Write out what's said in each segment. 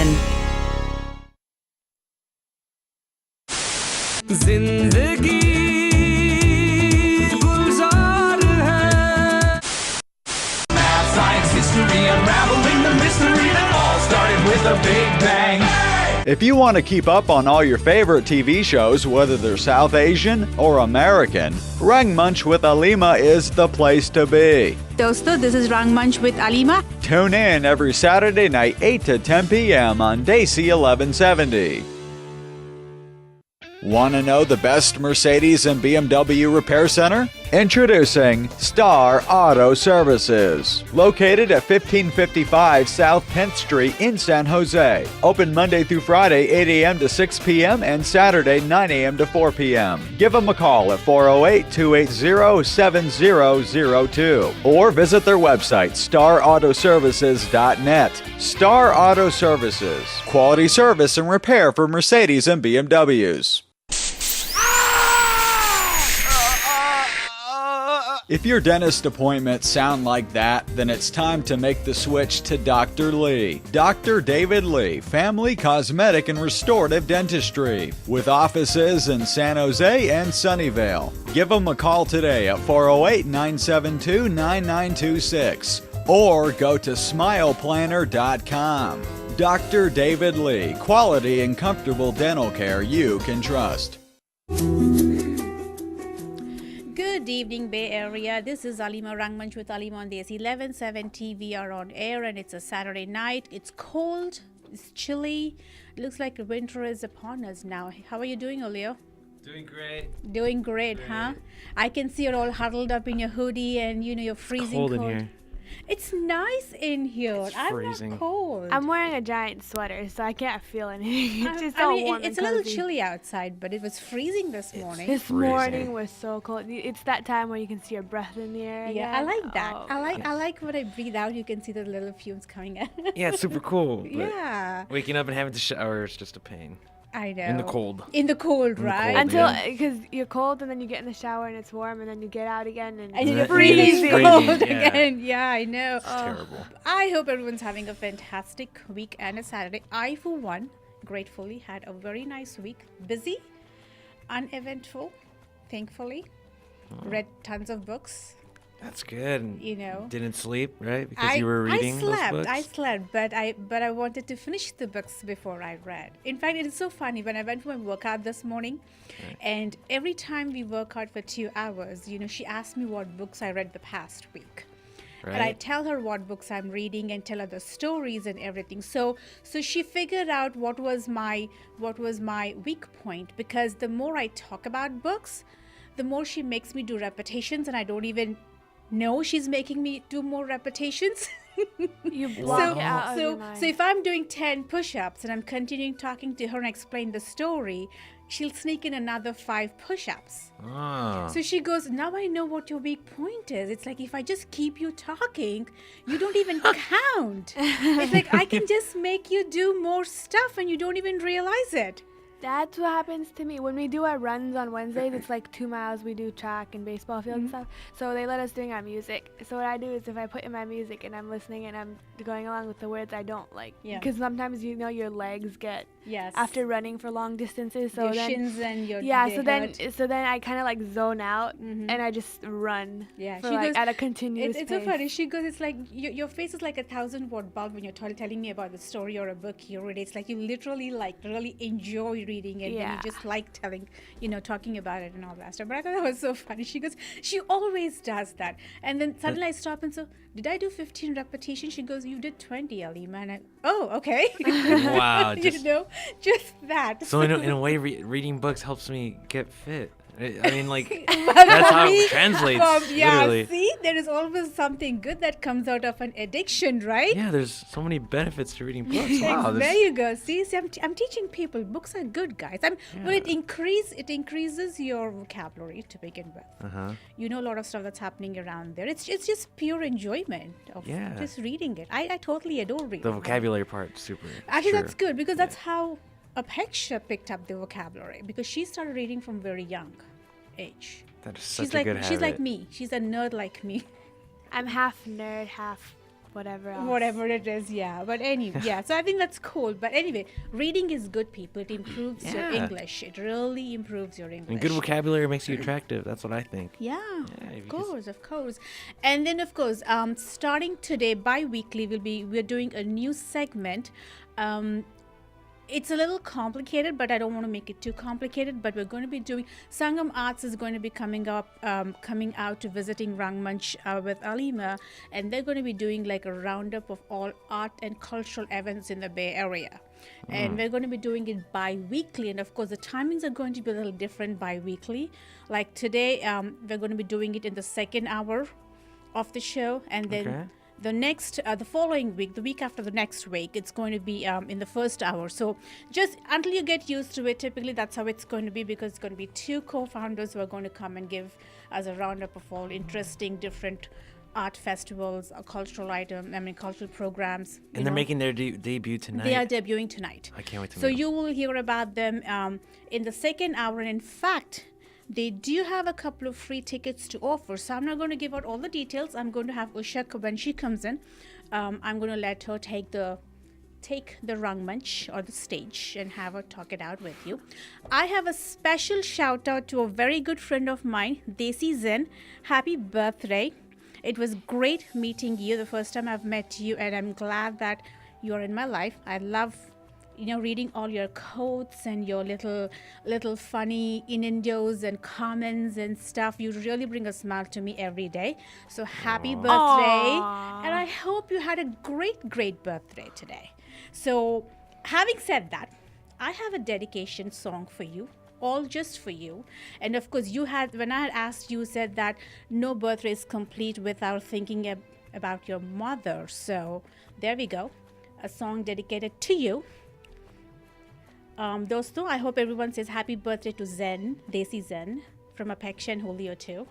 7. जिंदगी गुलजार है. Math, science, history, unraveling the mystery that all started with a big bang. If you want to keep up on all your favorite TV shows, whether they're South Asian or American, Rangmunch with Alima is the place to be. Dosto, this is Rangmunch with Alima. Tune in every Saturday night, 8 to 10 p.m. on Desi 1170. Want to know the best Mercedes and BMW repair center? Introducing Star Auto Services. Located at 1555 South 10th Street in San Jose. Open Monday through Friday, 8 a.m. to 6 p.m. and Saturday, 9 a.m. to 4 p.m. Give them a call at 408-280-7002 or visit their website, starautoservices.net. Star Auto Services. Quality service and repair for Mercedes and BMWs. If your dentist appointments sound like that, then it's time to make the switch to Dr. Lee. Dr. David Lee, Family Cosmetic and Restorative Dentistry, with offices in San Jose and Sunnyvale. Give them a call today at 408-972-9926 or go to smileplanner.com. Dr. David Lee, quality and comfortable dental care you can trust. Good evening, Bay Area. This is Alima Rangmunch with Alima on Desi 1170. We are on air and it's a Saturday night. It's cold, it's chilly. It looks like winter is upon us now. How are you doing, Olio? Doing great. Doing great, huh? I can see you're all huddled up in your hoodie and you're freezing cold. Cold in here. It's nice in here. It's I'm freezing. not cold. I'm wearing a giant sweater, so I can't feel anything. It's just warm it's a and little cozy. chilly outside, but it was freezing this morning. This freezing. morning was so cold. It's that time where you can see your breath in the air. Yeah, I again. like that. Oh, I like when I breathe out, you can see the little fumes coming out. Yeah, it's super cool. But Yeah. waking up and having to shower is just a pain. I know. In the cold. In the cold, right? cold. Until, Yeah. because you're cold and then you get in the shower and it's warm and then you get out again and And you're That freezing is cold crazy, yeah. again. Yeah, I know. It's terrible. I hope everyone's having a fantastic week and a Saturday. I, for one, gratefully had a very nice week. Busy, uneventful, thankfully. Read tons of books. That's good. And didn't sleep, right? Because you were reading those books? I slept, but I wanted to finish the books before I read. In fact, it is so funny when I went for my workout this morning, and every time we work out for 2 hours, she asked me what books I read the past week. Right. And I tell her what books I'm reading and tell her the stories and everything. So she figured out what was my weak point, because the more I talk about books, the more she makes me do repetitions, and I don't even know she's making me do more repetitions. you block it out of your So mind. if I'm doing 10 push-ups and I'm continuing talking to her and explain the story, she'll sneak in another 5 push-ups. Ah. So she goes, now I know what your weak point is. It's like, if I just keep you talking, you don't even count. It's like, I can just make you do more stuff and you don't even realize it. That's what happens to me. When we do our runs on Wednesdays, it's like 2 miles. We do track and baseball field and stuff. So they let us doing our music. So what I do is if I put in my music and I'm listening and I'm going along with the words I don't like. Yeah. Because sometimes your legs get, Yes. after running for long distances. So Your then, shins and your yeah, they so hurt. then I kind of like zone out and I just run. Yeah, for she like goes, at a continuous it's pace. so funny. She goes, it's like your face is like a 1,000-watt bulb when you're telling me about the story or a book you read. It's like you literally really enjoy reading it. Yeah. And you just like talking about it and all that stuff. But I thought that was so funny. She goes, she always does that. And then suddenly I stop and so, did I do 15 repetitions? She goes, you did 20, Alima. And oh, okay. Wow. Just that. So in a way, reading books helps me get fit. I mean, like, that's how it translates, yeah, literally. see, there is always something good that comes out of an addiction, right? Yeah, there's so many benefits to reading books. Wow, There you go. See, I'm teaching people. Books are good, guys. Well, it increases your vocabulary to begin with. You know a lot of stuff that's happening around there. It's just pure enjoyment of just reading it. I totally adore reading. The vocabulary part, super. Actually, that's good because that's how Apeksha picked up the vocabulary, because she started reading from very young age. That is such a good habit. She's like me. She's a nerd like me. I'm half nerd, half whatever else. Whatever it is, yeah. But anyway, yeah. So I think that's cool. But anyway, reading is good, people. It improves your Yeah. English. It really improves your English. And good vocabulary makes you attractive. That's what I think. Yeah, if of you course, of course. And then of course, starting today, bi-weekly, we're doing a new segment. It's a little complicated, but I don't want to make it too complicated. But we're going to be doing Sangam Arts is going to be coming out to visiting Rangmunch with Alima, and they're going to be doing like a roundup of all art and cultural events in the Bay Area. And we're going to be doing it bi-weekly, and of course the timings are going to be a little different bi-weekly. Like today, we're going to be doing it in the second hour of the show, and then Okay. the following week, the week after the next week, it's going to be in the first hour. So just until you get used to it, typically that's how it's going to be, because it's going to be two co-founders who are going to come and give us a roundup of all interesting different art festivals, cultural programs. you And they're know. making their debut tonight. They are debuting tonight. I can't wait to So meet you will hear about them in the second hour. And in fact, they do have a couple of free tickets to offer. So I'm not going to give out all the details. I'm going to have Usha, when she comes in, I'm going to let her take the Rangmunch or the stage and have her talk it out with you. I have a special shout out to a very good friend of mine, Desi Zen. Happy birthday. It was great meeting you the first time I've met you, and I'm glad that you're in my life. I love reading all your quotes and your little funny innuendos and comments and stuff. You really bring a smile to me every day. So happy birthday. Aww. And I hope you had a great birthday today. So having said that, I have a dedication song for you, all just for you. And of course, when I had asked you, said that no birthday is complete without thinking about your mother. So there we go, a song dedicated to you. Dosto, I hope everyone says happy birthday to Zen, Desi Zen, from Apeksha and Julio too.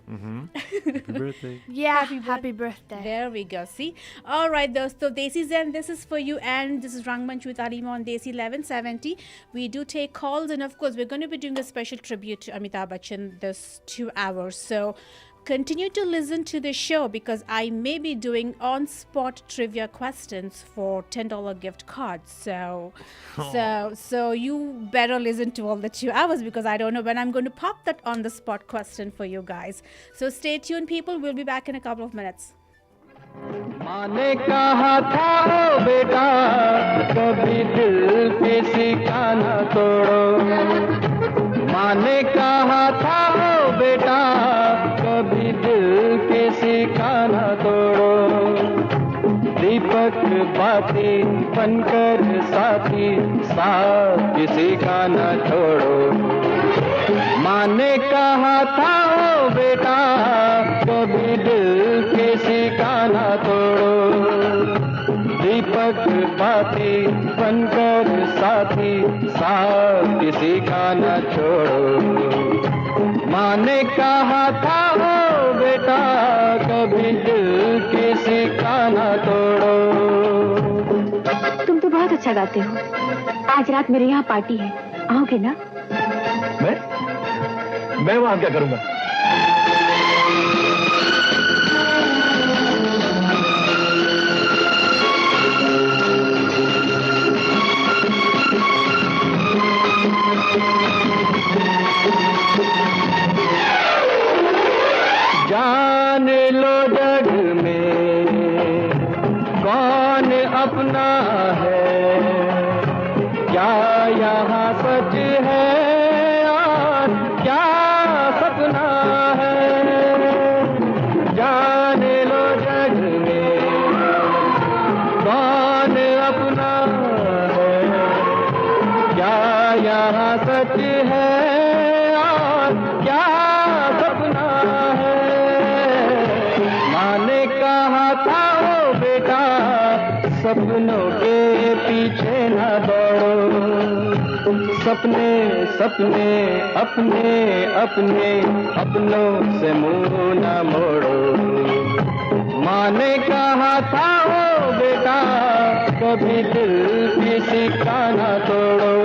Happy birthday. Yeah, happy birthday. There we go. See? All right, Dosto, Desi Zen, this is for you. And this is Rangmunch with Alima on Desi 1170. We do take calls. And of course, we're going to be doing a special tribute to Amitabh Bachchan this 2 hours. So continue to listen to the show, because I may be doing on-spot trivia questions for $10 gift cards. So you better listen to all the 2 hours, because I don't know when I'm going to pop that on-the-spot question for you guys. So stay tuned, people. We'll be back in a couple of minutes. माँ ने कहा था ओ बेटा कभी दिल पे सिक्का न तोड़ो माँ ने कहा था ओ बेटा कभी दिल पे सिक्का न तोड़ो दीपक बाती बनकर साथी साथ किसी का न छोड़ो माँ ने कहा था ओ बेटा कभी दिल किसी का न तोड़ो दीपक बाती बनकर साथी साथ किसी का न छोड़ो माँ ने कहा था ओ बेटा कभी दिल किसी का न तोड़ो तुम तो बहुत अच्छा गाते हो आज रात मेरे यहाँ पार्टी है आओगे ना मैं वहाँ क्या करूँगा जान लो जग में कौन अपना है क्या यहाँ सच है और क्या सपना है जान लो जग में कौन अपना है क्या यहाँ सच है और क्या सपना है माँ ने कहा था ओ बेटा सपनों के पीछे न दौड़ो सपने सपने अपने अपने अपनों से मुंह न मोड़ो माँ ने कहा था ओ बेटा कभी दिल किसी का न तोड़ो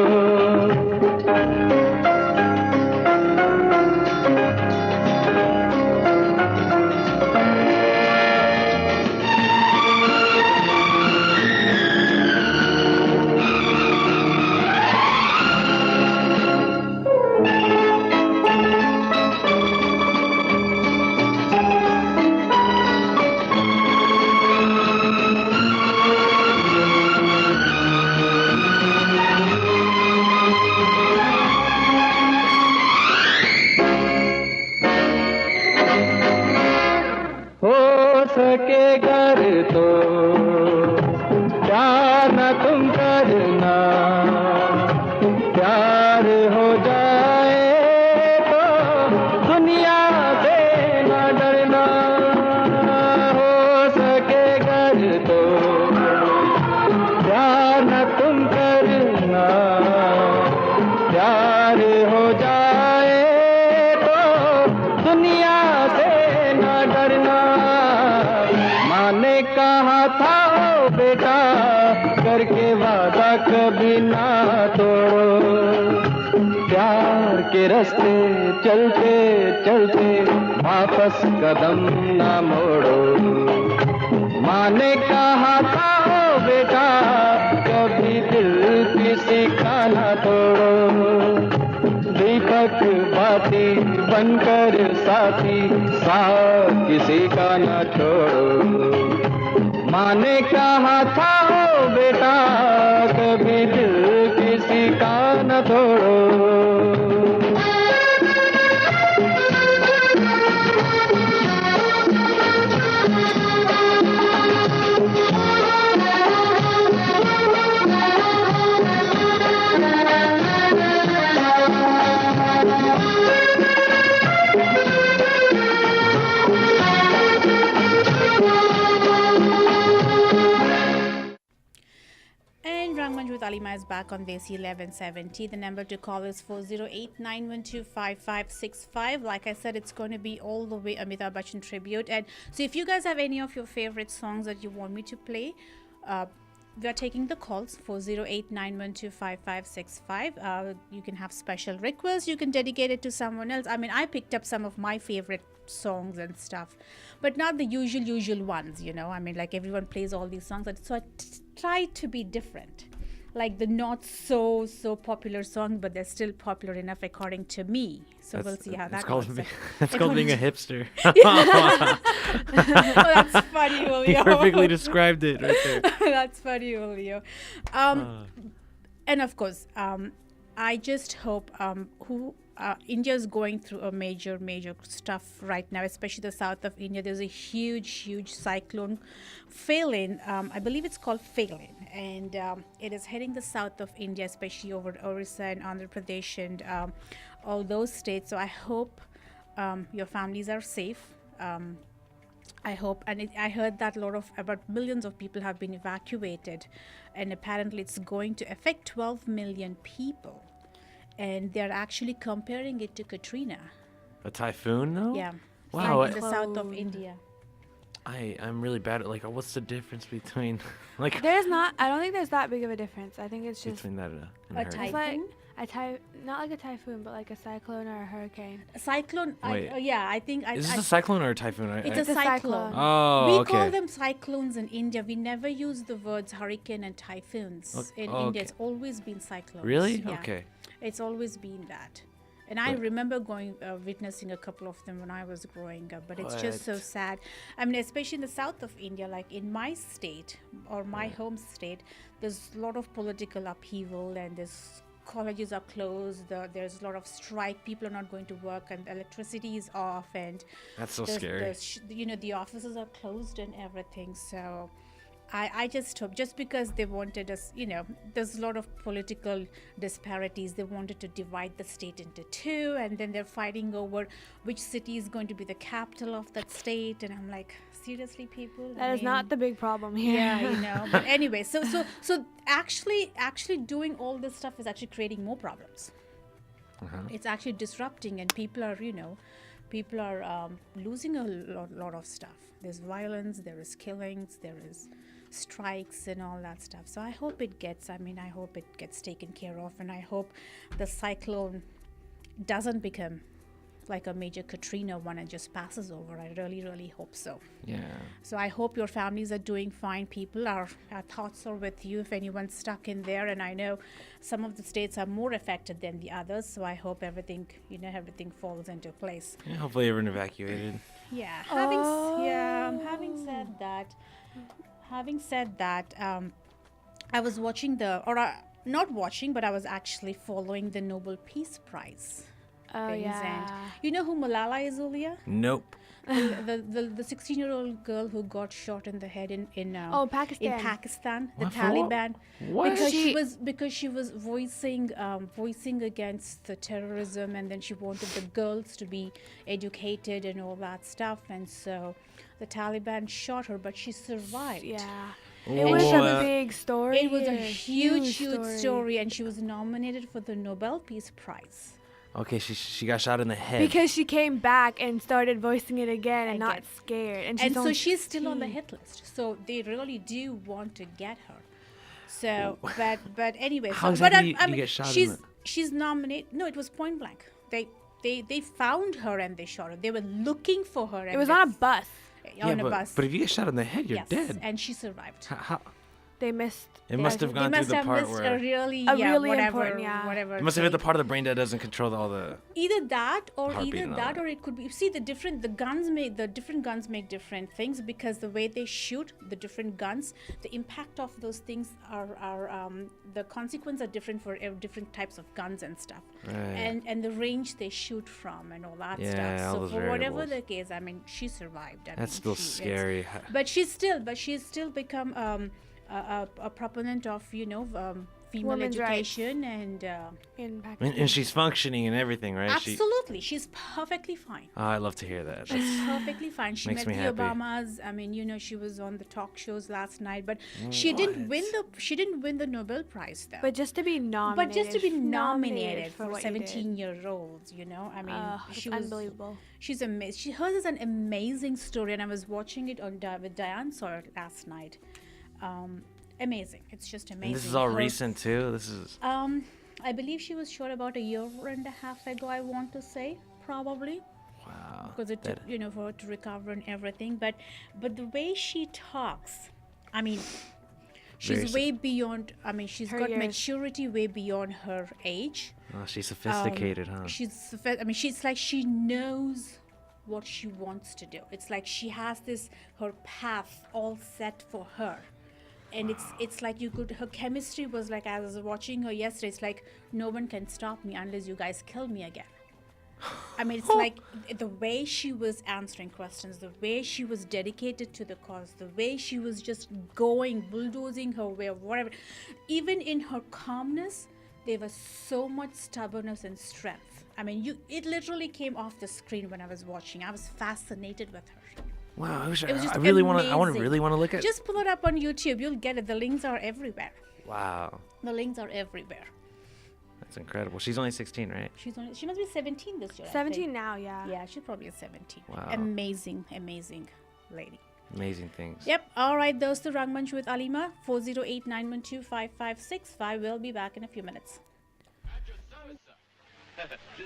करके वादा कभी ना तोड़ो, प्यार के रास्ते चलते चलते वापस कदम ना मोड़ो। माँ ने कहा था ओ बेटा, कभी दिल किसी का ना तोड़ो, दीपक बाती बनकर साथी, साथ किसी का ना छोड़ो। माँ ने कहा था ओ बेटा, कभी दिल किसी का न तोड़ो। And Rangmunch with Alima is back on Desi 1170. The number to call is 408-912-5565. Like I said, it's going to be all the way Amitabh Bachchan tribute. And so if you guys have any of your favorite songs that you want me to play, we are taking the calls 408-912-5565. You can have special requests. You can dedicate it to someone else. I mean, I picked up some of my favorite songs and stuff, but not the usual ones, you know. I mean, like everyone plays all these songs, so I try to be different, like the not so popular song, but they're still popular enough according to me. So we'll see how that goes. That's called being a hipster. Oh, that's funny, Julio. You perfectly described it right there. That's funny, Julio. And of course, I just hope India is going through a major stuff right now, especially the south of India. There's a huge cyclone, Phelan. I believe it's called Phelan, and it is hitting the south of India, especially over Orissa and Andhra Pradesh and all those states. So I hope your families are safe. I hope, and I heard that about millions of people have been evacuated, and apparently it's going to affect 12 million people. And they're actually comparing it to Katrina. A typhoon, though? Yeah. Wow. Like in the south of India. I'm really bad at, like, what's the difference between, like... There's not, I don't think there's that big of a difference. I think it's just... Between that and a A hurricane. It's like not like a typhoon, but like a cyclone or a hurricane. A cyclone, Wait. I think... Is this a cyclone or a typhoon? It's a It's a cyclone. cyclone. Oh, We okay. call them cyclones in India. We never use the words hurricane and typhoons in India. Okay. It's always been cyclones. Really? Yeah. Okay. It's always been that. And I remember witnessing a couple of them when I was growing up, but it's just so What? sad. I mean, especially in the south of India, like in my state or my home state, there's a lot of political upheaval, and colleges are closed. There's a lot of strike. People are not going to work, and electricity is off, and That's so scary. the offices are closed and everything. So I just hope, just because they wanted us, there's a lot of political disparities. They wanted to divide the state into two, and then they're fighting over which city is going to be the capital of that state. And I'm like, seriously, people? That is not the big problem here. Yeah, But anyway, so actually doing all this stuff is actually creating more problems. It's actually disrupting, and people are losing a lot of stuff. There's violence, there is killings, there is strikes and all that stuff. So I hope it gets taken care of, and I hope the cyclone doesn't become like a major Katrina one and just passes over. I really hope so. Yeah. So I hope your families are doing fine. People, our thoughts are with you if anyone's stuck in there. And I know some of the states are more affected than the others. So I hope everything falls into place. Yeah, hopefully everyone evacuated. Yeah. Having said that, I was watching not watching, but I was actually following the Nobel Peace Prize. Oh, things. yeah. And you know who Malala is, Julia? Nope. The 16-year-old girl who got shot in the head in Pakistan. In Pakistan, the What for? Taliban. What? Because she was voicing against the terrorism, and then she wanted the girls to be educated and all that stuff, and so the Taliban shot her, but she survived. Yeah. It was a big story. It was a huge story, and she was nominated for the Nobel Peace Prize. Okay, she got shot in the head. Because she came back and started voicing it again and not scared. And so she's still on the hit list. So they really do want to get her. So, but anyway. How so, but exactly do you get shot in she's nominated. No, it was point blank. They found her and they shot her. They were looking for her. And It was on a bus. On a bus. But if you get shot in the head, you're yes, dead. and she survived. How? They missed. It must have gone through the part where a really important, whatever. it must have hit the part of the brain that doesn't control all the. Either that or Heartbeat and all that. or it could be. See, the different guns make different things because the way they shoot the different guns, the impact of those things are the consequences are different for different types of guns and stuff, Right. and the range they shoot from and all that Yeah, stuff. all So those for whatever variables. the case, I mean, she survived. I That's mean, still scary. but she's still become a proponent of female Women's rights. education and In Pakistan. And she's functioning and everything, right? absolutely she's perfectly fine. Oh, I love to hear that. She's perfectly fine. She Makes met me the happy. Obamas. I mean, she was on the talk shows last night, but she didn't win the Nobel Prize though. But just to be nominated. But just to be nominated for what you did. 17-year-olds, I mean, It's she was unbelievable. She's amazing. Hers is an amazing story, and I was watching it on with Diane Sawyer last night. Amazing. It's just amazing. And this is all Her- recent too. This is. I believe she was shot about a year and a half ago. I want to say probably. Wow. Because it took, for her to recover and everything. But the way she talks, I mean, she's Very way beyond. I mean, she's Her got years. maturity way beyond her age. Oh, she's sophisticated, huh? She's like she knows what she wants to do. It's like she has her path all set for her. And it's like her chemistry was like, I was watching her yesterday, it's like no one can stop me unless you guys kill me again. I mean, it's like the way she was answering questions, the way she was dedicated to the cause, the way she was just bulldozing her way, or whatever. Even in her calmness, there was so much stubbornness and strength. I mean, it literally came off the screen when I was watching. I was fascinated with her. Wow, It was just I really want to. I amazing. really want to look at. Just pull it up on YouTube. You'll get it. The links are everywhere. Wow, The links are everywhere. that's incredible. She's only 16, right? She must be 17 this year. I 17 think. now, yeah. Yeah, she's probably 17. Wow. Amazing lady. Amazing things. Yep. All right, those to Rangmunch with Alima. 408-912-5565. We'll be back in a few minutes.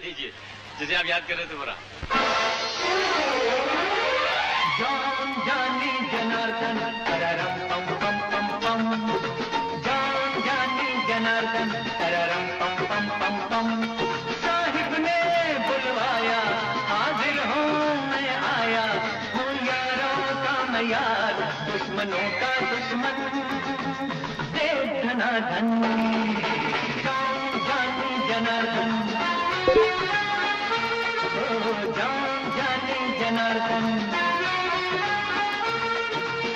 लीजिए जिसे आप याद कर रहे थे बोरा जान जानी जनार्दन तररम पम पम पम पम जान जानी जनार्दन तररम पम पम पम पम साहिब ने बुलवाया हाजिर हूँ मैं आया हूँ यारों का मैं यार दुश्मनों का दुश्मन देव धनाधन जान जानी जनार्दन जान जानी जनार्दन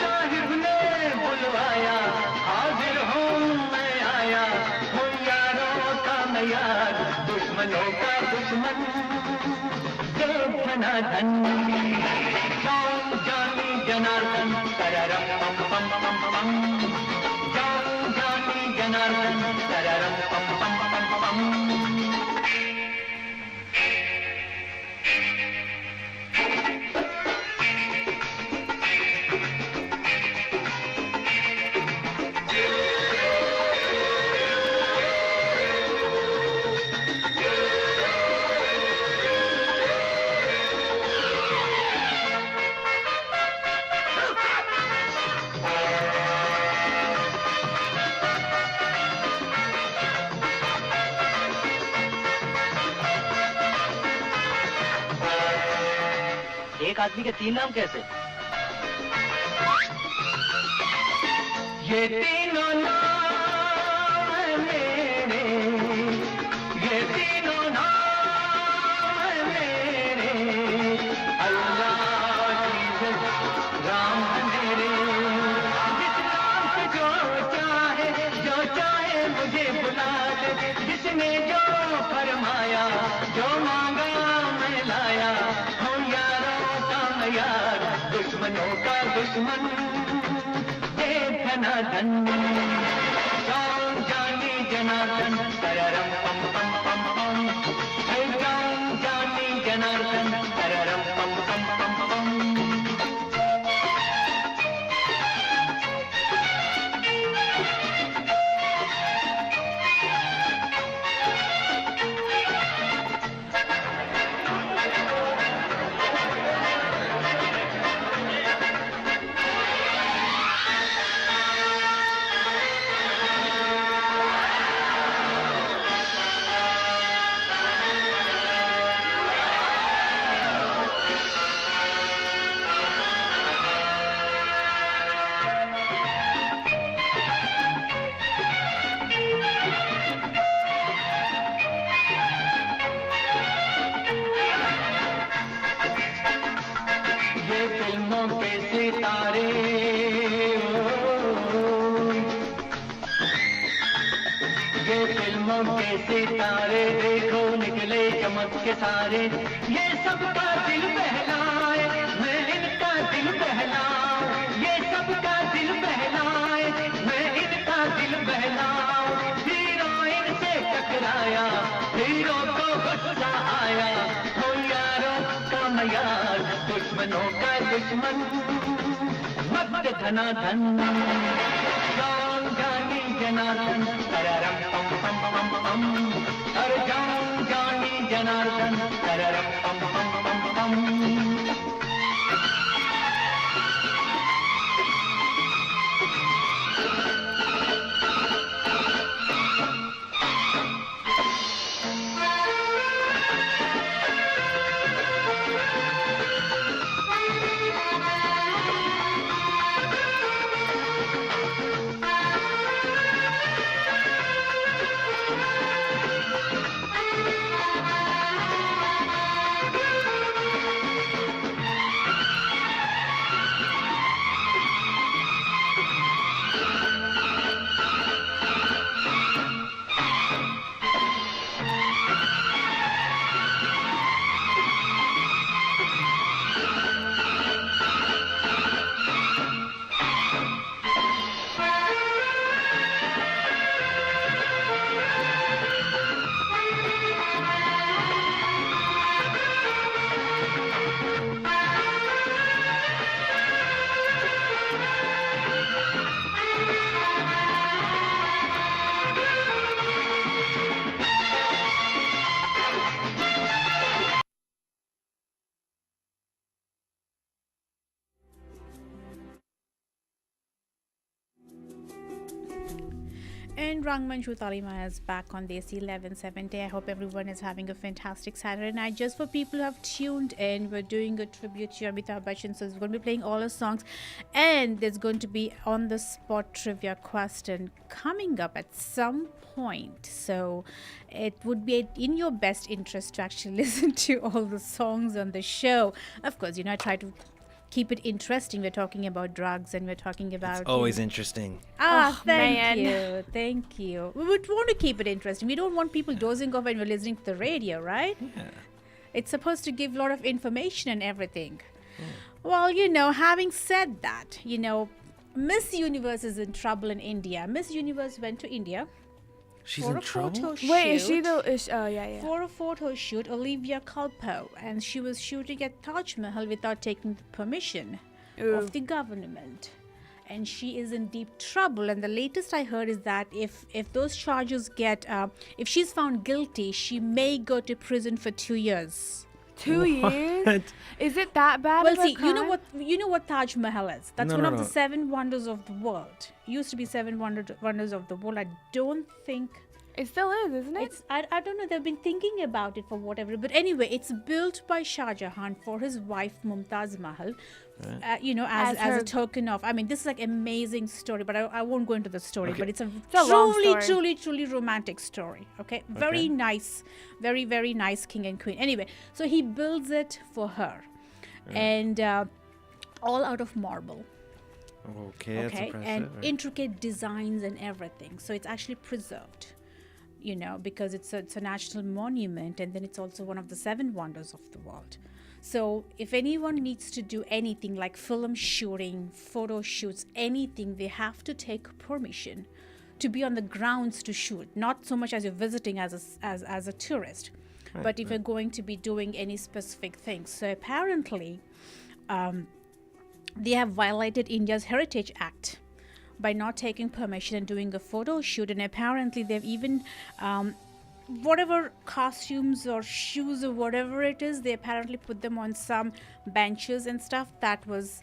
साहिब ने बुलवाया हाजिर हूँ मैं आया हूँ यारों का मैं यार दुश्मनों का दुश्मन देव धनाधन जान जानी जनार्दन तररम पम पम पम पम जान जानी जनार्दन तररम पम पम पम पम एक आदमी के 3 नाम कैसे ये तीनों नाम मेरे ये तीनों नाम मेरे अल्लाह जीसस राम मेरे जिस नाम से जो चाहे मुझे बुला दे जिसने जो फरमाया जो मांगा मैं लाया हूँ यारों का मैं यार दुश्मनों का दुश्मन धनाधन जान जानी जनार्दन तररम पम पम पम पम जान जानी जनार्दन तररम पम पम पम पम फिल्मों के सितारे देखो निकले चमक के सारे ये सबका दिल बहलाए मैं इनका दिल बहलाऊं ये सबका दिल बहलाए मैं इनका दिल बहलाऊं हीरोइन से टकराया हीरो को गुस्सा आया हो यारों का मयार दुश्मनों का दुश्मन मत धनाधन जान जानी जनार्दन तररम पम पम पम पम हर जान जानी जनार्दन तररम पम पम पम पम And Rangmunch with Alima is back on Desi 1170. I hope everyone is having a fantastic Saturday night. Just for people who have tuned in, we're doing a tribute to Amitabh Bachchan. So we're going to be playing all his songs. And there's going to be on-the-spot trivia question coming up at some point. So it would be in your best interest to actually listen to all the songs on the show. Of course, I try to keep it interesting. We're talking about drugs and we're talking about... It's always interesting. Thank you. We would want to keep it interesting. We don't want people dozing off when we're listening to the radio, right? Yeah. It's supposed to give a lot of information and everything. Well, having said that, Miss Universe is in trouble in India. Miss Universe went to India. She's for in a trouble? photo shoot. Wait, is she the... oh, yeah. For a photo shoot, Olivia Culpo, and she was shooting at Taj Mahal without taking the permission of the government. And she is in deep trouble. And the latest I heard is that if those charges get... if she's found guilty, she may go to prison for 2 years. 2 years? Is it that bad? Well, of a see, crime? you know what Taj Mahal is. That's No, one no, of the no. 7 wonders of the world. It used to be 7 wonders of the world. I don't think It still is, isn't it? it's. I don't know. They've been thinking about it for whatever. But anyway, it's built by Shah Jahan for his wife Mumtaz Mahal. As her- a token of. I mean, this is like amazing story, but I won't go into the story. Okay. But it's a a long story. truly romantic story. Okay, very nice, very very nice king and queen. Anyway, so he builds it for her, and all out of marble. Okay, that's impressive. And right. intricate designs and everything. So it's actually preserved, because it's a national monument, and then it's also one of the 7 wonders of the world. So if anyone needs to do anything like film shooting, photo shoots, anything, they have to take permission to be on the grounds to shoot. Not so much as you're visiting as a tourist, but if you're going to be doing any specific things. So apparently, they have violated India's Heritage Act by not taking permission and doing a photo shoot. And apparently they've even whatever costumes or shoes or whatever it is, they apparently put them on some benches and stuff that was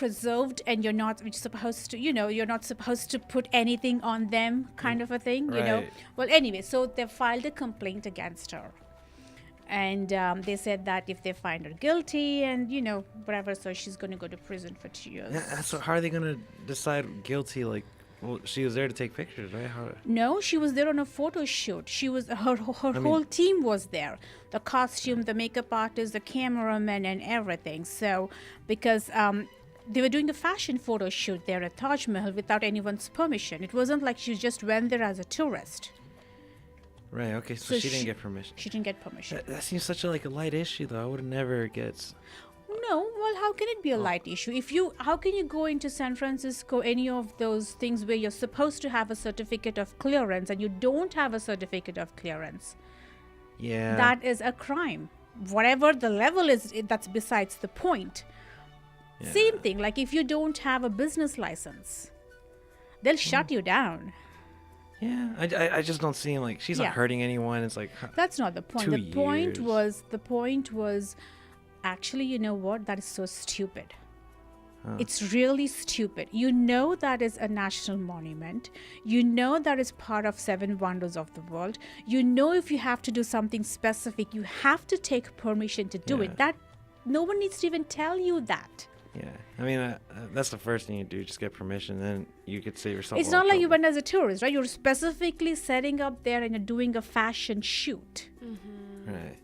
preserved, and you're not supposed to you're not supposed to put anything on them, kind of a thing. Right. Well, anyway, so they filed a complaint against her. And they said that if they find her guilty and, whatever, so she's going to go to prison for 2 years. Yeah, so how are they going to decide guilty? Like, well, she was there to take pictures, right? No, she was there on a photo shoot. She was her whole team was there. The costume, the makeup artist, the cameraman, and everything. So because they were doing a fashion photo shoot there at Taj Mahal without anyone's permission. It wasn't like she just went there as a tourist. Right. Okay. So she didn't get permission. She didn't get permission. That seems such a light issue though. I would never get. No, well, how can it be a light issue? How can you go into San Francisco, any of those things where you're supposed to have a certificate of clearance and you don't have a certificate of clearance? Yeah. That is a crime. Whatever the level is, that's besides the point. Yeah. Same thing, like if you don't have a business license, they'll shut you down. Yeah, I just don't seem like she's not hurting anyone. It's like that's not the point. The point was actually, you know what? That is so stupid. It's really stupid. You know that is a national monument. You know that is part of 7 wonders of the world. You know if you have to do something specific, you have to take permission to do it. That no one needs to even tell you that. Yeah, I mean that's the first thing you do. Just get permission, then you could save yourself. It's not like you went as a tourist, right? You're specifically setting up there and you're doing a fashion shoot. Right.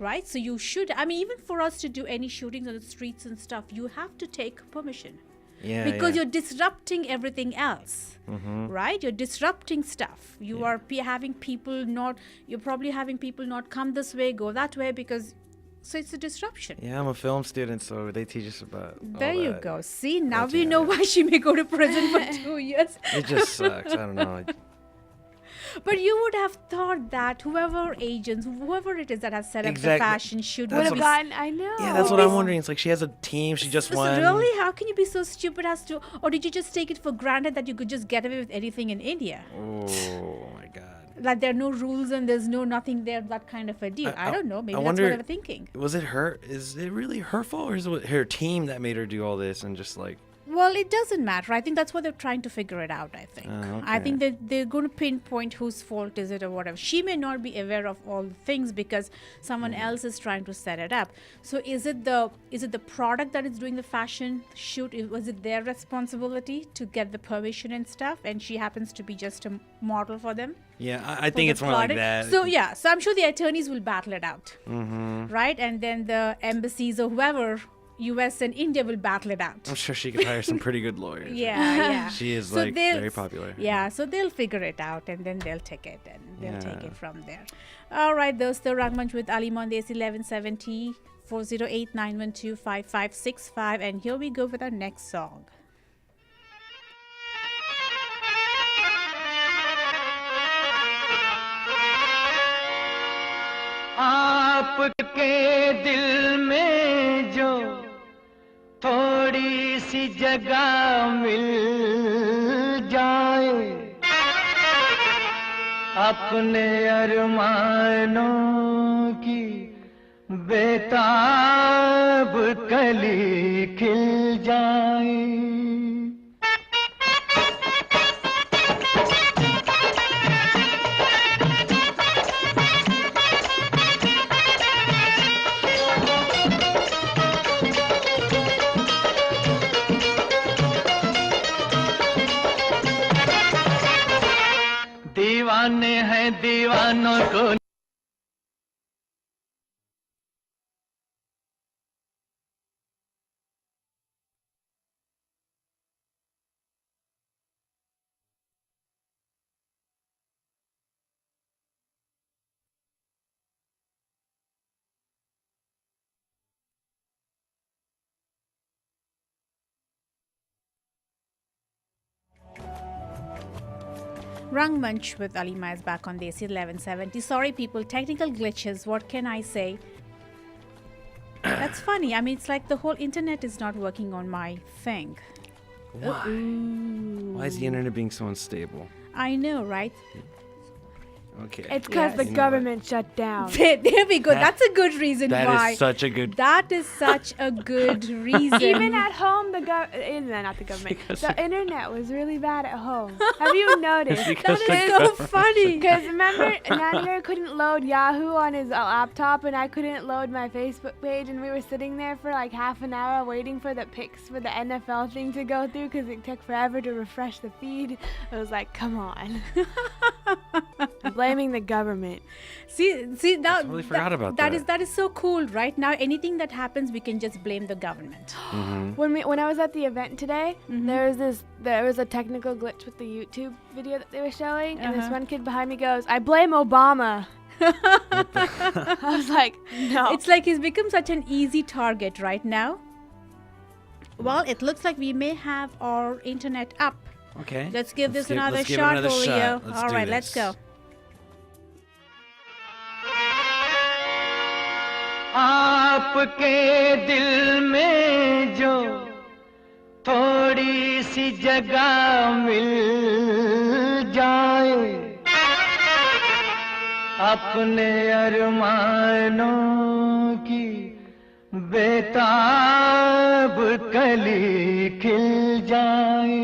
Right? So you should, I mean, even for us to do any shootings on the streets and stuff, you have to take permission. Yeah. Because you're disrupting everything else. Right? You're disrupting stuff. You are having people you're probably having people not come this way, go that way, because, so it's a disruption. Yeah, I'm a film student, so they teach us about There all you that. go. See, now we know why she may go to prison for 2 years. It just sucks. I don't know. But you would have thought that whoever it is that has set up the fashion shoot would have gotten. I know. Yeah, that's what I'm wondering. It's like she has a team. She just won. Really? How can you be so stupid as to, or did you just take it for granted that you could just get away with anything in India? Oh my God. Like there are no rules and there's nothing there, that kind of a deal. I don't know. Maybe that's what they were thinking. Was it her? Is it really her fault, or is it her team that made her do all this and just like? Well, it doesn't matter. I think that's what they're trying to figure it out, I think. Okay. I think that they're going to pinpoint whose fault is it or whatever. She may not be aware of all the things because someone else is trying to set it up. So is it the product that is doing the fashion shoot? Was it their responsibility to get the permission and stuff? And she happens to be just a model for them? Yeah, I think it's more like that. So I'm sure the attorneys will battle it out. Right? And then the embassies or whoever, US and India, will battle it out. I'm sure she could hire some pretty good lawyers. Yeah. She is very popular. Yeah, so they'll figure it out and then they'll take it and they'll take it from there. All right, those the Rangmunch with Alima on Desi 1170 408 912 5565, and here we go with our next song. आपके दिल में जो थोड़ी सी जगह मिल जाए, अपने अरमानों की बेताब कली खिल जाए। दीवाने हैं दीवानों को Rangmunch with Alima is back on Desi 1170. Sorry people, technical glitches, what can I say? That's funny. I mean, it's like the whole internet is not working on my thing. Why? Why is the internet being so unstable? I know, right? Okay. It's because the government shut down. There we go. That's a good reason why. That is such a good... That is such a good reason. Even at home, not the government. The internet was really bad at home. Have you noticed? That is so funny. Because remember, Nanner couldn't load Yahoo on his laptop, and I couldn't load my Facebook page, and we were sitting there for like half an hour waiting for the pics for the NFL thing to go through because it took forever to refresh the feed. I was like, come on. blaming the government. See now totally forgot about that is so cool. Right now, anything that happens, we can just blame the government. When I was at the event today, there was a technical glitch with the YouTube video that they were showing, and this one kid behind me goes, "I blame Obama." I was like, no. It's like he's become such an easy target right now. Well, it looks like we may have our internet up. Okay. Let's give this another let's give it shot, another Julio. shot. Let's All do right, let's this. go. आपके दिल में जो थोड़ी सी जगह मिल जाए, अपने अरमानों की बेताब कली खिल जाए।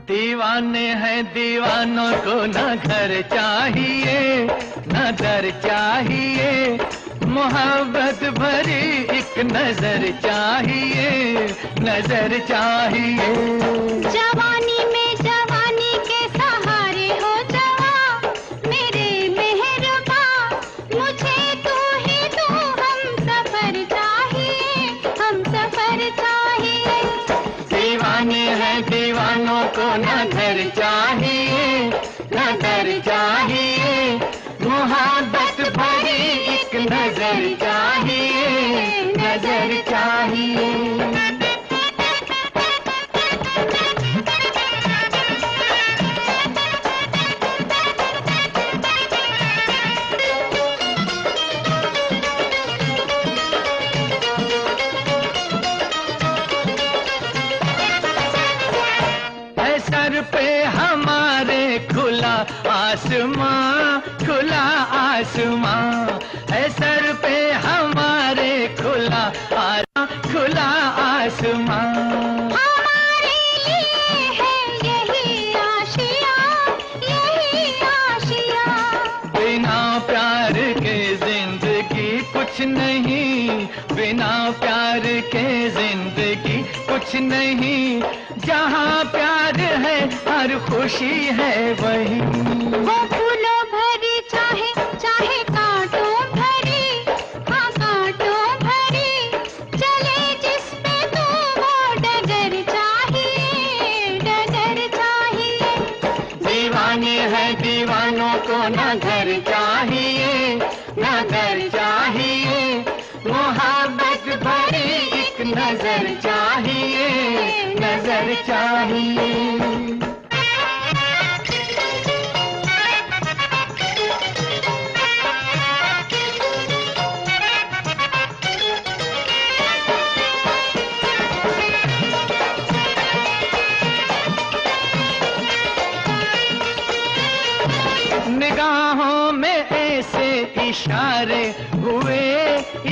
दीवाने हैं दीवानों को न घर चाहिए न दर चाहिए, मोहब्बत भरी एक नजर चाहिए, नजर चाहिए। जवानी में जवानी के सहारे हो जवा, मेरे मेहरबा मुझे तू ही तू, हम सफर चाहिए, हम सफर चाहिए। दीवाने हैं दीवानों को न घर चाहिए न दर चाहिए, मोहब्बत भरी एक नजर चाहिए, नजर चाहिए। सर पे हमारे खुला आसमां, खुला आसमां है सर पे हमारे खुला खुला आसमां। हमारे लिए है यही आशिया, यही आशिया। बिना प्यार के जिंदगी कुछ नहीं, बिना प्यार के जिंदगी कुछ नहीं, जहाँ प्यार है हर खुशी है वही। वो फूलों भरी चाहे चाहे कांटों भरी, हाँ कांटों भरी, चले जिस पे तू वो डगर चाहिए, डगर चाहिए। दीवाने हैं दीवानों को न घर चाहिए न दर चाहिए, मोहब्बत भरी एक नजर चाहिए, नजर चाहिए। निगाहों में ऐसे इशारे हुए,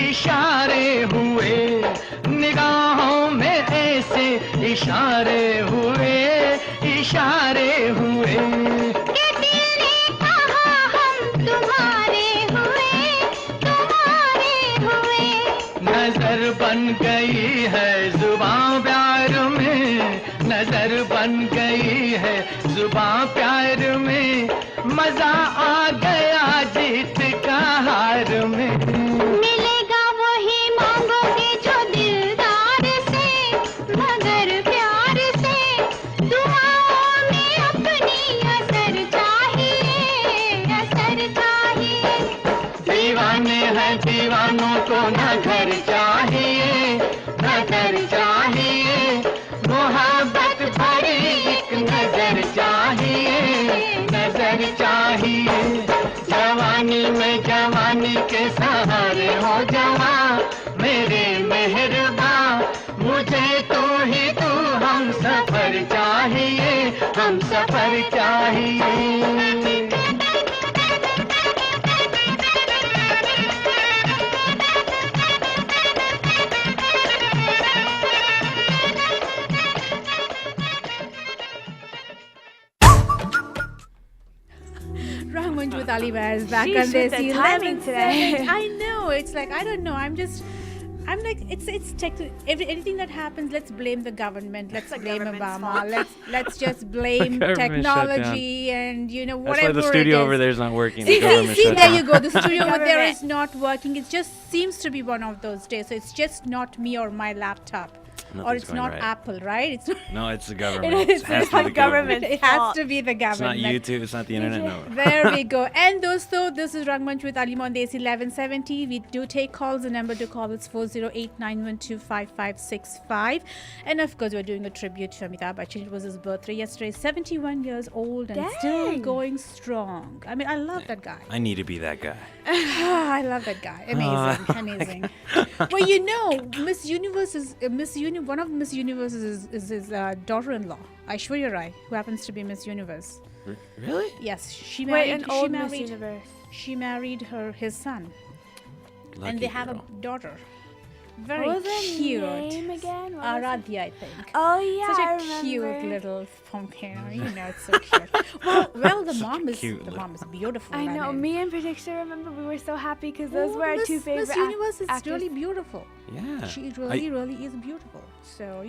इशारे हुए, निगाहों में ऐसे इशारे हुए, इशारे हुए। कि दिल ने कहा हम तुम्हारे हुए, तुम्हारे हुए। नजर बन गई है जुबां प्यार में, नजर बन गई है जुबां प्यार में, मजा आ गया जीत का हार में। मिलेगा वही मांगोगे जो दिलदार से, मगर प्यार से, दुआओं में अपनी असर चाहिए, असर चाहिए। दीवाने हैं दीवानों को न घर चाहिए न दर चाहिए, मोहब्बत भरी एक नजर चाहिए, नजर चाहिए। जवानी में जवानी के सहारे हो जवा, मेरे मेहरबा मुझे तू ही तू, हम सफर चाहिए, हम सफर चाहिए। Rangmunch with Alima is back Sheesh, on with the Desi timing today. I know. It's like I don't know. I'm like it's anything that happens. Let's blame the government. Let's blame government's Obama. fault. Let's just blame government shut technology and That's whatever. why the studio it is. over there is not working. See, The government see, shut there down. you go. The studio over there Government. is not working. It just seems to be one of those days. So it's just not me or my laptop. Or Nothing's it's going not right. Apple, right? It's not. No, it's the government. It It has is to be the government. government. It has to be the It's not government. YouTube. It's not the internet. No. There we go. And dosto, this is Rangmunch with Alima on Desi 1170. We do take calls. The number to call is 408-912-5565. And of course, we're doing a tribute to Amitabh Bachchan. It was his birthday yesterday. 71 years old and still Dang. going strong. I mean, I love that guy. I need to be that guy. I love that guy. Amazing, amazing. Well, Miss Universe is one of Miss Universe's is his daughter-in-law, Aishwarya Rai, who happens to be Miss Universe. Really? Yes, she Wait, married. an she old Miss married. Universe. She married his son, Lucky and they have girl. a daughter. Very What was her cute. name again? What was it? Aradhya, I think. Oh yeah, Such I a remember. cute little pumpkin. It's so cute. well, the mom is cute the little- mom is beautiful. I know. mean. Me in particular, remember we were so happy because those were our two favorite Miss Universe is actors. really beautiful. Yeah. She really is beautiful. So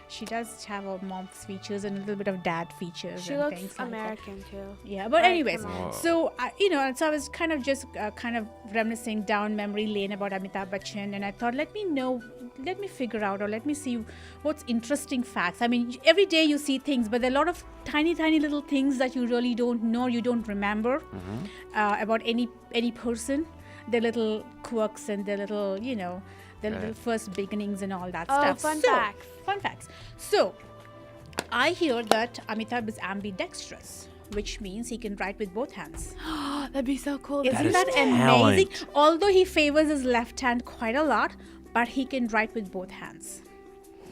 she does have a mom's features and a little bit of dad features. She and looks things like that. American too. Yeah, but Like, anyways, come on. so so I was kind of just kind of reminiscing down memory lane about Amitabh Bachchan, and I thought, let me figure out, or let me see what's interesting facts. I mean, every day you see things, but there are a lot of tiny little things that you really don't know, you don't remember about any person, their little quirks and their little, their little first beginnings and all that Oh, stuff. fun So, facts. Fun facts. So, I hear that Amitabh is ambidextrous, which means he can write with both hands. That'd be so cool. Isn't is that amazing? talent. Although he favors his left hand quite a lot, but he can write with both hands,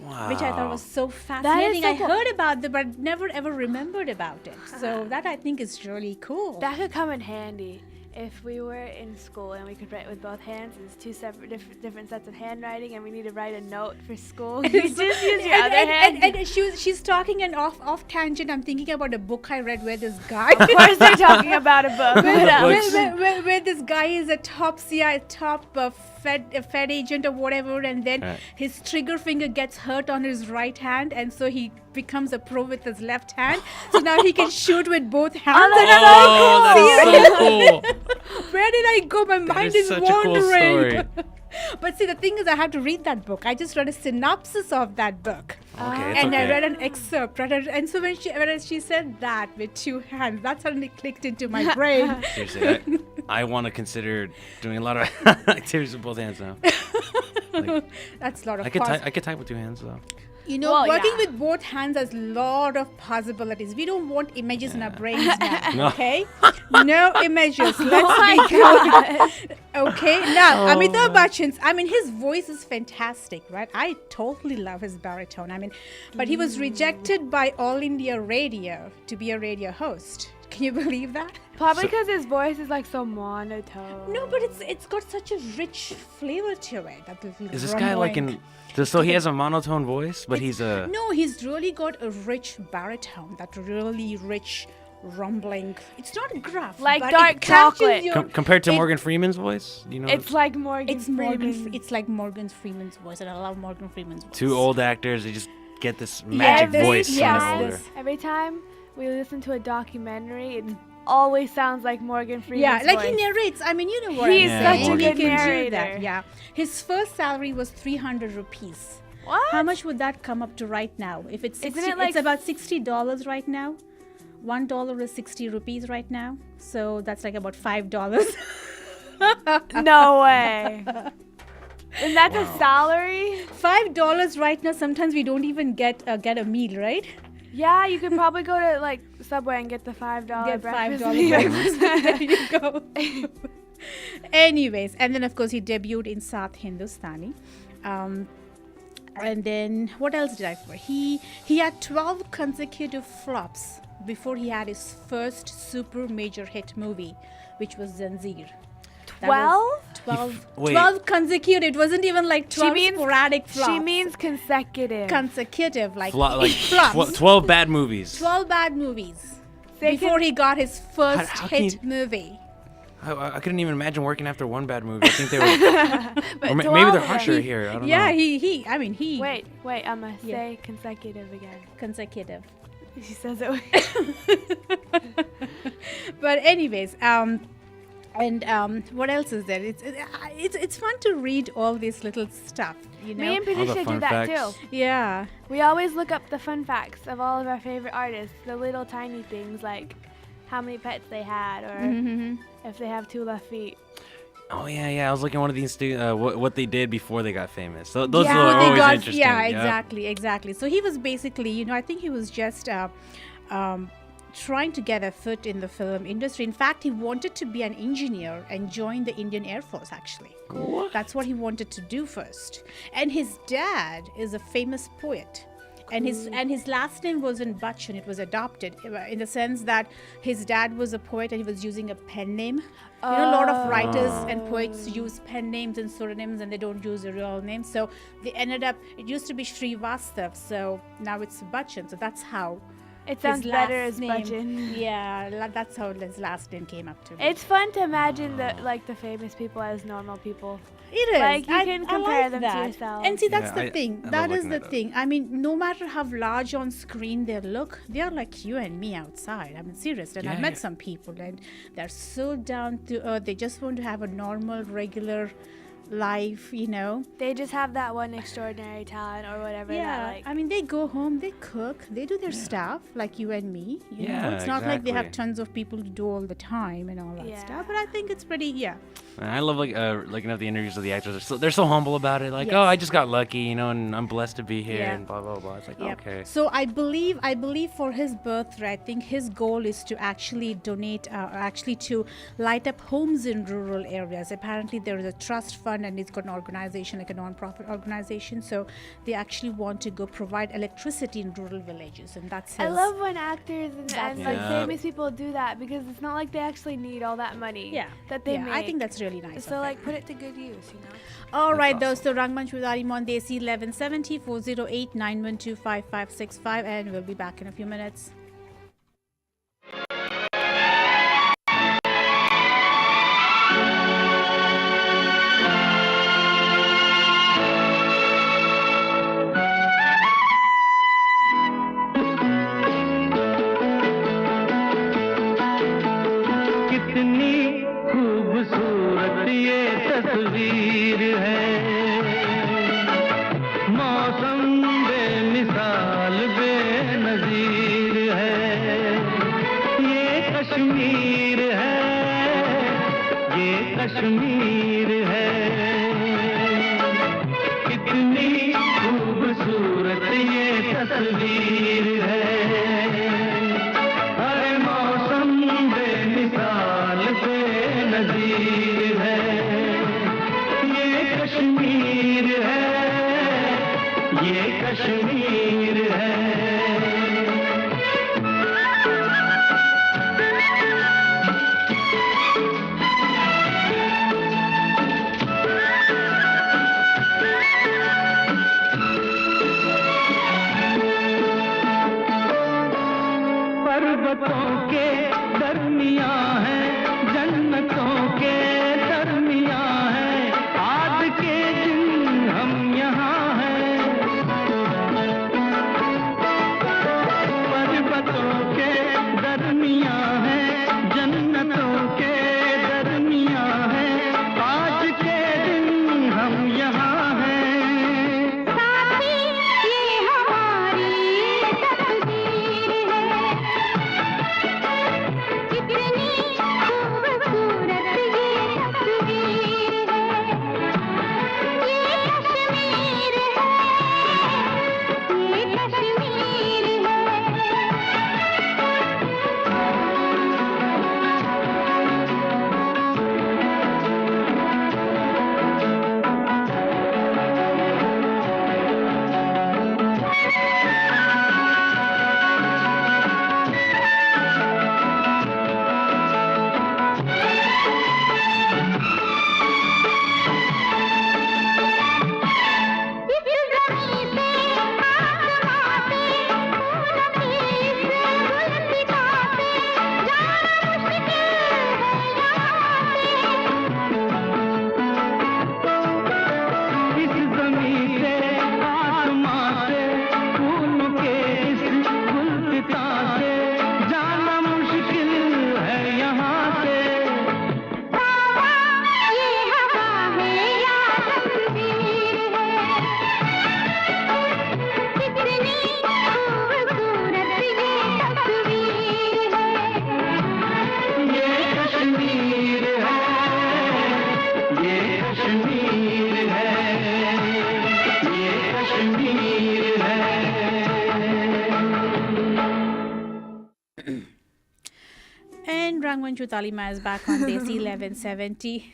Wow. which I thought was so fascinating. so I cool. heard about it, but never ever remembered about it. So that I think is really cool. That could come in handy if we were in school and we could write with both hands. It's two separate different sets of handwriting, and we need to write a note for school. You just use your other hand. And she's talking an off tangent. I'm thinking about a book I read where this guy. Of course, they're talking about a book. What else? where this guy is a top Fed agent or whatever, and then Right. his trigger finger gets hurt on his right hand, and so he becomes a pro with his left hand. So now he can shoot with both hands. Oh, that is so cool. Where did I go? My mind is is such a cool wandering. story. But see, the thing is, I had to read that book. I just read a synopsis of that book. Okay, it's And I okay. read an excerpt. And so when she said that with two hands, that suddenly clicked into my brain. Seriously, I want to consider doing a lot of activities with both hands now. Like, That's a lot of I could pos- type with two hands though. Well, working yeah. with both hands has a lot of possibilities. We don't want images in our brains now, No. okay? No images. Let's be good. Okay, now, Amitabh Bachchan's, his voice is fantastic, right? I totally love his baritone. But he was rejected by All India Radio to be a radio host. Can you believe that? Probably because his voice is like so monotone. No, but it's got such a rich flavor to it. That little Is this guy like rumbling. so he has a monotone voice, but he's a No, he's really got a rich baritone, that really rich rumbling. It's not gruff, Like but dark it catches chocolate. your- compared to it- Morgan Freeman's voice. You know, It's like Morgan It's Morgan. Freeman. It's like Morgan Freeman's voice, and I love Morgan Freeman's voice. two old actors. They just get this magic this- voice yes, when they're older. this- Every time we listen to a documentary, it always sounds like Morgan Freeman's Yeah, like voice. he narrates. You know what He's I'm such saying. a He good can do narrator. that. Yeah, his first salary was 300 rupees. What? How much would that come up to right now? If it's 60, Isn't it like- it's about $60 right now. $1 is 60 rupees right now, so that's like about $5. No way. And that's a salary? $5 right now. Sometimes we don't even get a meal, right? Yeah, you could probably go to like Subway and get the $5 Get breakfast. $5 breakfast. There you go. Anyways, and then of course he debuted in South Hindustani. And then what else did I for? He had 12 consecutive flops before he had his first super major hit movie, which was Zanjeer. That was 12? Wait. 12 consecutive. It wasn't even like 12 sporadic flops. She means consecutive. consecutive, like Like flops. 12 bad movies. 12 bad movies. before he got his first how can hit you- movie. I couldn't even imagine working after one bad movie. I think they were, or maybe 12 they're of harsher them. here. I don't Yeah, know. he Wait, I'm gonna Yeah. say consecutive again. consecutive. She says it. But anyways, what else is there? It's fun to read all this little stuff, you know. Me and All the Patricia do fun that facts. too. Yeah. We always look up the fun facts of all of our favorite artists, the little tiny things like how many pets they had or Mm-hmm. if they have 2 left feet. Oh yeah. I was looking at one of these what they did before they got famous. So those yeah, are they always got, interesting. yeah, Yep. exactly. So he was basically, you know, I think he was just trying to get a foot in the film industry. In fact, he wanted to be an engineer and join the Indian Air Force, actually. That's what he wanted to do first. And his dad is a famous poet. And his last name wasn't Bachchan, it was adopted in the sense that his dad was a poet and he was using a pen name. You know, a lot of writers and poets use pen names and pseudonyms and they don't use a real name. So they ended up, it used to be Srivastav, so now it's Bachchan. So that's how It his sounds better last as name, Bachchan. yeah, that's how his last name came up to be. It's fun to imagine the famous people as normal people. It is. Like, you can compare like them to that. yourself. And see, that's Yeah, the I thing. love That is looking the that up. thing. I mean, no matter how large on screen they look, they are like you and me outside. I mean, serious. And I've Yeah, met yeah. some people and they're so down to earth. They just want to have a normal, regular life, you know. They just have that one extraordinary talent or whatever. Yeah, That, like, I mean, they go home, they cook, they do their stuff like you and me. You know, Yeah, it's not like they have exactly. tons of people to do all the time and all that Yeah. stuff. But I think it's pretty, yeah. And I love looking at the interviews of the actors. They're so humble about it. Like, Yes. oh, I just got lucky, you know, and I'm blessed to be here, Yeah. and blah blah blah. It's like, Yep. okay. So I believe for his birthday, I think his goal is to actually donate, actually to light up homes in rural areas. Apparently, there is a trust fund, and it's got an organization, like a non-profit organization. So they actually want to go provide electricity in rural villages, and that's his. I love when actors and like Yeah. famous people do that because it's not like they actually need all that money. Yeah, That they yeah, make. I think that's really nice. So of like him. put it to good use, you know. All right, That's those. So Rangmunch with Alima on Desi 1170 408 912 5565, and we'll be back in a few minutes. कितनी खूबसूरत ये तस्वीर है, मौसम बेमिसाल बेनजीर है, ये कश्मीर है, ये कश्मीर है, कितनी खूबसूरत ये तस्वीर है, हर मौसम बेमिसाल बेनजीर है, ये कश्मीर है, ये कश्मीर है। पर्वतों के दरमियां है, जन्नतों के दरमियां है, आज के दिन हम यहाँ हैं। पर्वतों के दरमियां है, जन्नतों के दरमियां है, आज के दिन हम यहाँ हैं। साथी ये हमारी तकदीर है, कितनी खूबसूरत ये And Rangmunch with Alima is back on Desi 1170.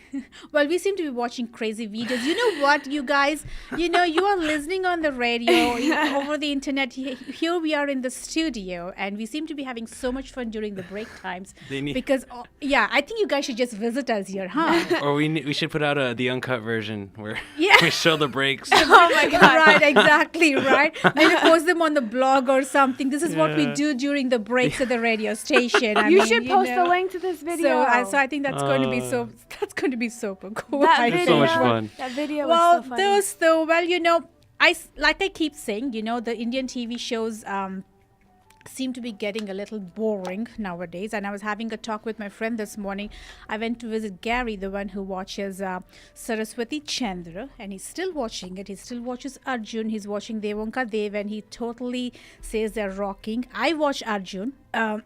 Well, we seem to be watching crazy videos. You know what, you guys? You are listening on the radio, over the internet. Here we are in the studio, and we seem to be having so much fun during the break times. Because, I think you guys should just visit us here, huh? Or we should put out the uncut version where we show the breaks. Oh my God! Right, exactly, right. Maybe post them on the blog or something. This is what we do during the breaks at the radio station. You should post the link to this video. So I think that's going to be super cool. It's so much fun. That video was so funny. I keep saying, the Indian TV shows seem to be getting a little boring nowadays. And I was having a talk with my friend this morning. I went to visit Gary, the one who watches Saraswati Chandra, and he's still watching it. He still watches Arjun. He's watching Devonka Dev, and he totally says they're rocking. I watch Arjun. I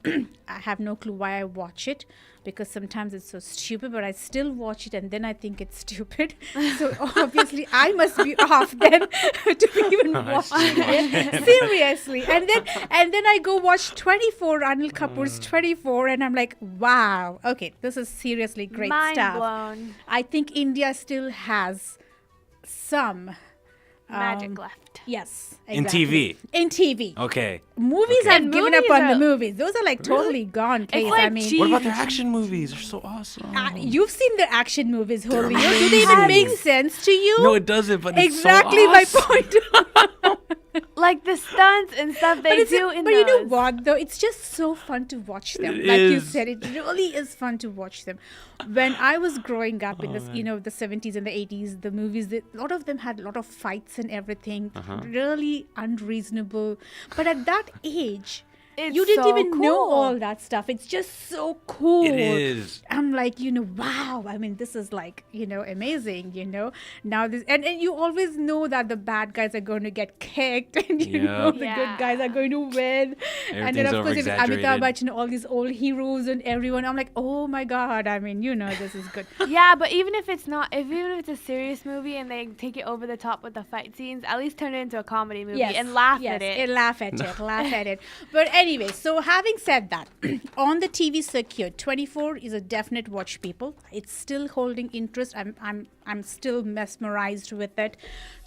have no clue why I watch it, because sometimes it's so stupid, but I still watch it, and then I think it's stupid. So obviously I must be off then to even watch it. Seriously. And then I go watch 24, Anil Kapoor's 24, and I'm like, wow, okay, this is seriously great Mind stuff. blown. I think India still has some magic left. Yes, exactly. In TV. Okay. Movies Okay. have given up on the movies. Those are like totally gone. Case. like I mean, What about their action movies? They're so awesome. you've seen the action movies, Holly. Do they even make sense to you? No, it doesn't, but it's exactly so my awesome. point. Like the stunts and stuff they do in But those. you know what, though? It's just so fun to watch them. It Like you is. said, it really is fun to watch them. When I was growing up in this, the 70s and the 80s, the movies, a lot of them had a lot of fights and everything. Really unreasonable. But at that age, It's you didn't so even know cool. all that stuff. It's just so cool. It is. I'm like, wow. I mean, this is like, amazing, Now this, and you always know that the bad guys are going to get kicked, and the Yeah. good guys are going to win. And then Everything's of course, if Amitabh over-exaggerated. Bachchan, all these old heroes and everyone, I'm like, oh my God. I mean, this is good. Yeah, but even if it's a serious movie and they take it over the top with the fight scenes, at least turn it into a comedy movie and laugh at it. Laugh at it. But anyway, so having said that, on the TV circuit, 24 is a definite watch, people. It's still holding interest. I'm still mesmerized with it.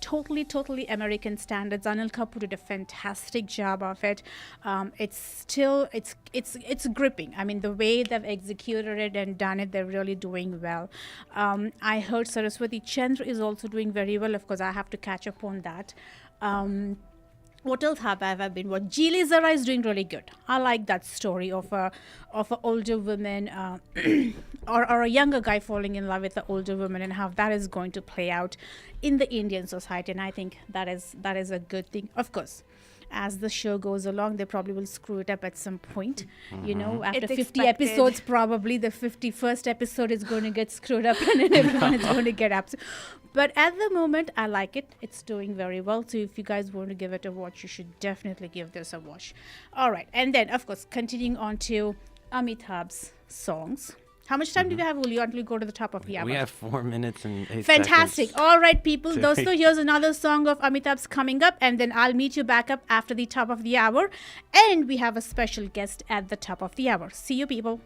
Totally American standards. Anil Kapoor did a fantastic job of it. It's still it's gripping. I mean, the way they've executed it and done it, they're really doing well. I heard Saraswati Chandra is also doing very well. Of course, I have to catch up on that. What else have I been watching? Geely Zara is doing really good. I like that story of a older woman or a younger guy falling in love with an older woman, and how that is going to play out in the Indian society. And I think that is a good thing. Of course, as the show goes along, they probably will screw it up at some point. After It's 50 expected. episodes, probably the 51st episode is going to get screwed up, and then everyone is going to get upset. But at the moment, I like it. It's doing very well. So if you guys want to give it a watch, you should definitely give this a watch. All right. And then, of course, continuing on to Amitabh's songs. How much time do we have, Uli, until we go to the top of the hour? We have 4 minutes and 8 Fantastic. seconds. All right, people. Dosto, here's another song of Amitabh's coming up, and then I'll meet you back up after the top of the hour. And we have a special guest at the top of the hour. See you, people.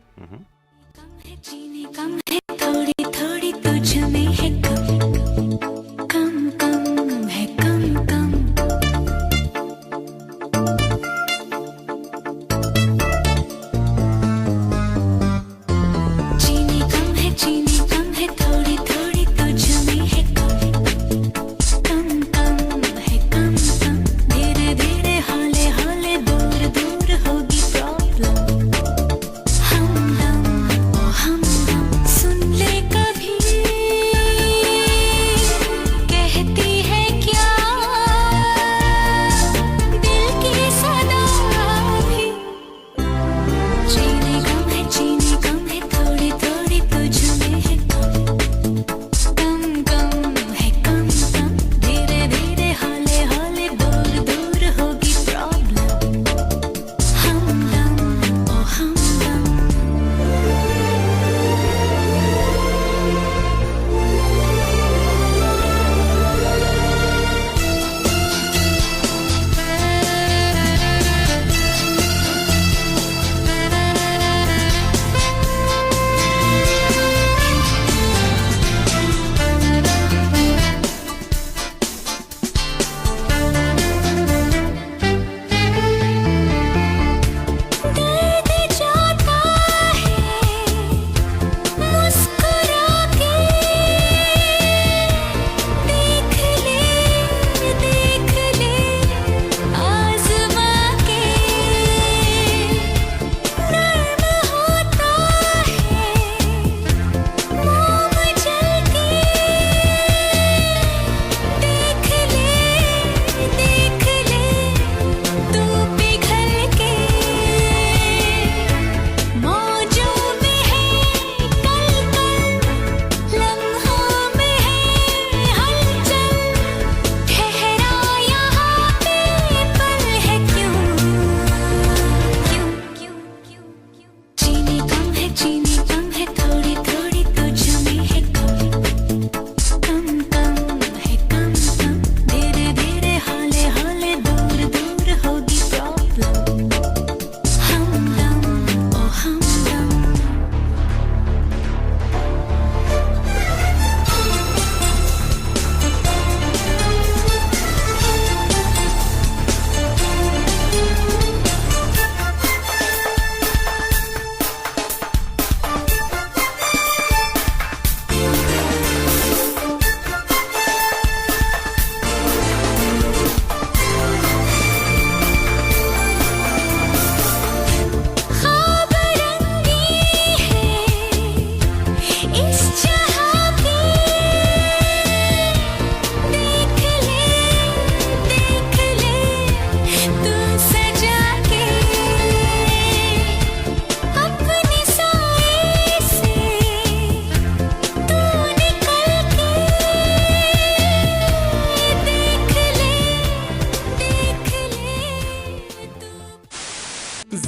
हम सुन ले कभी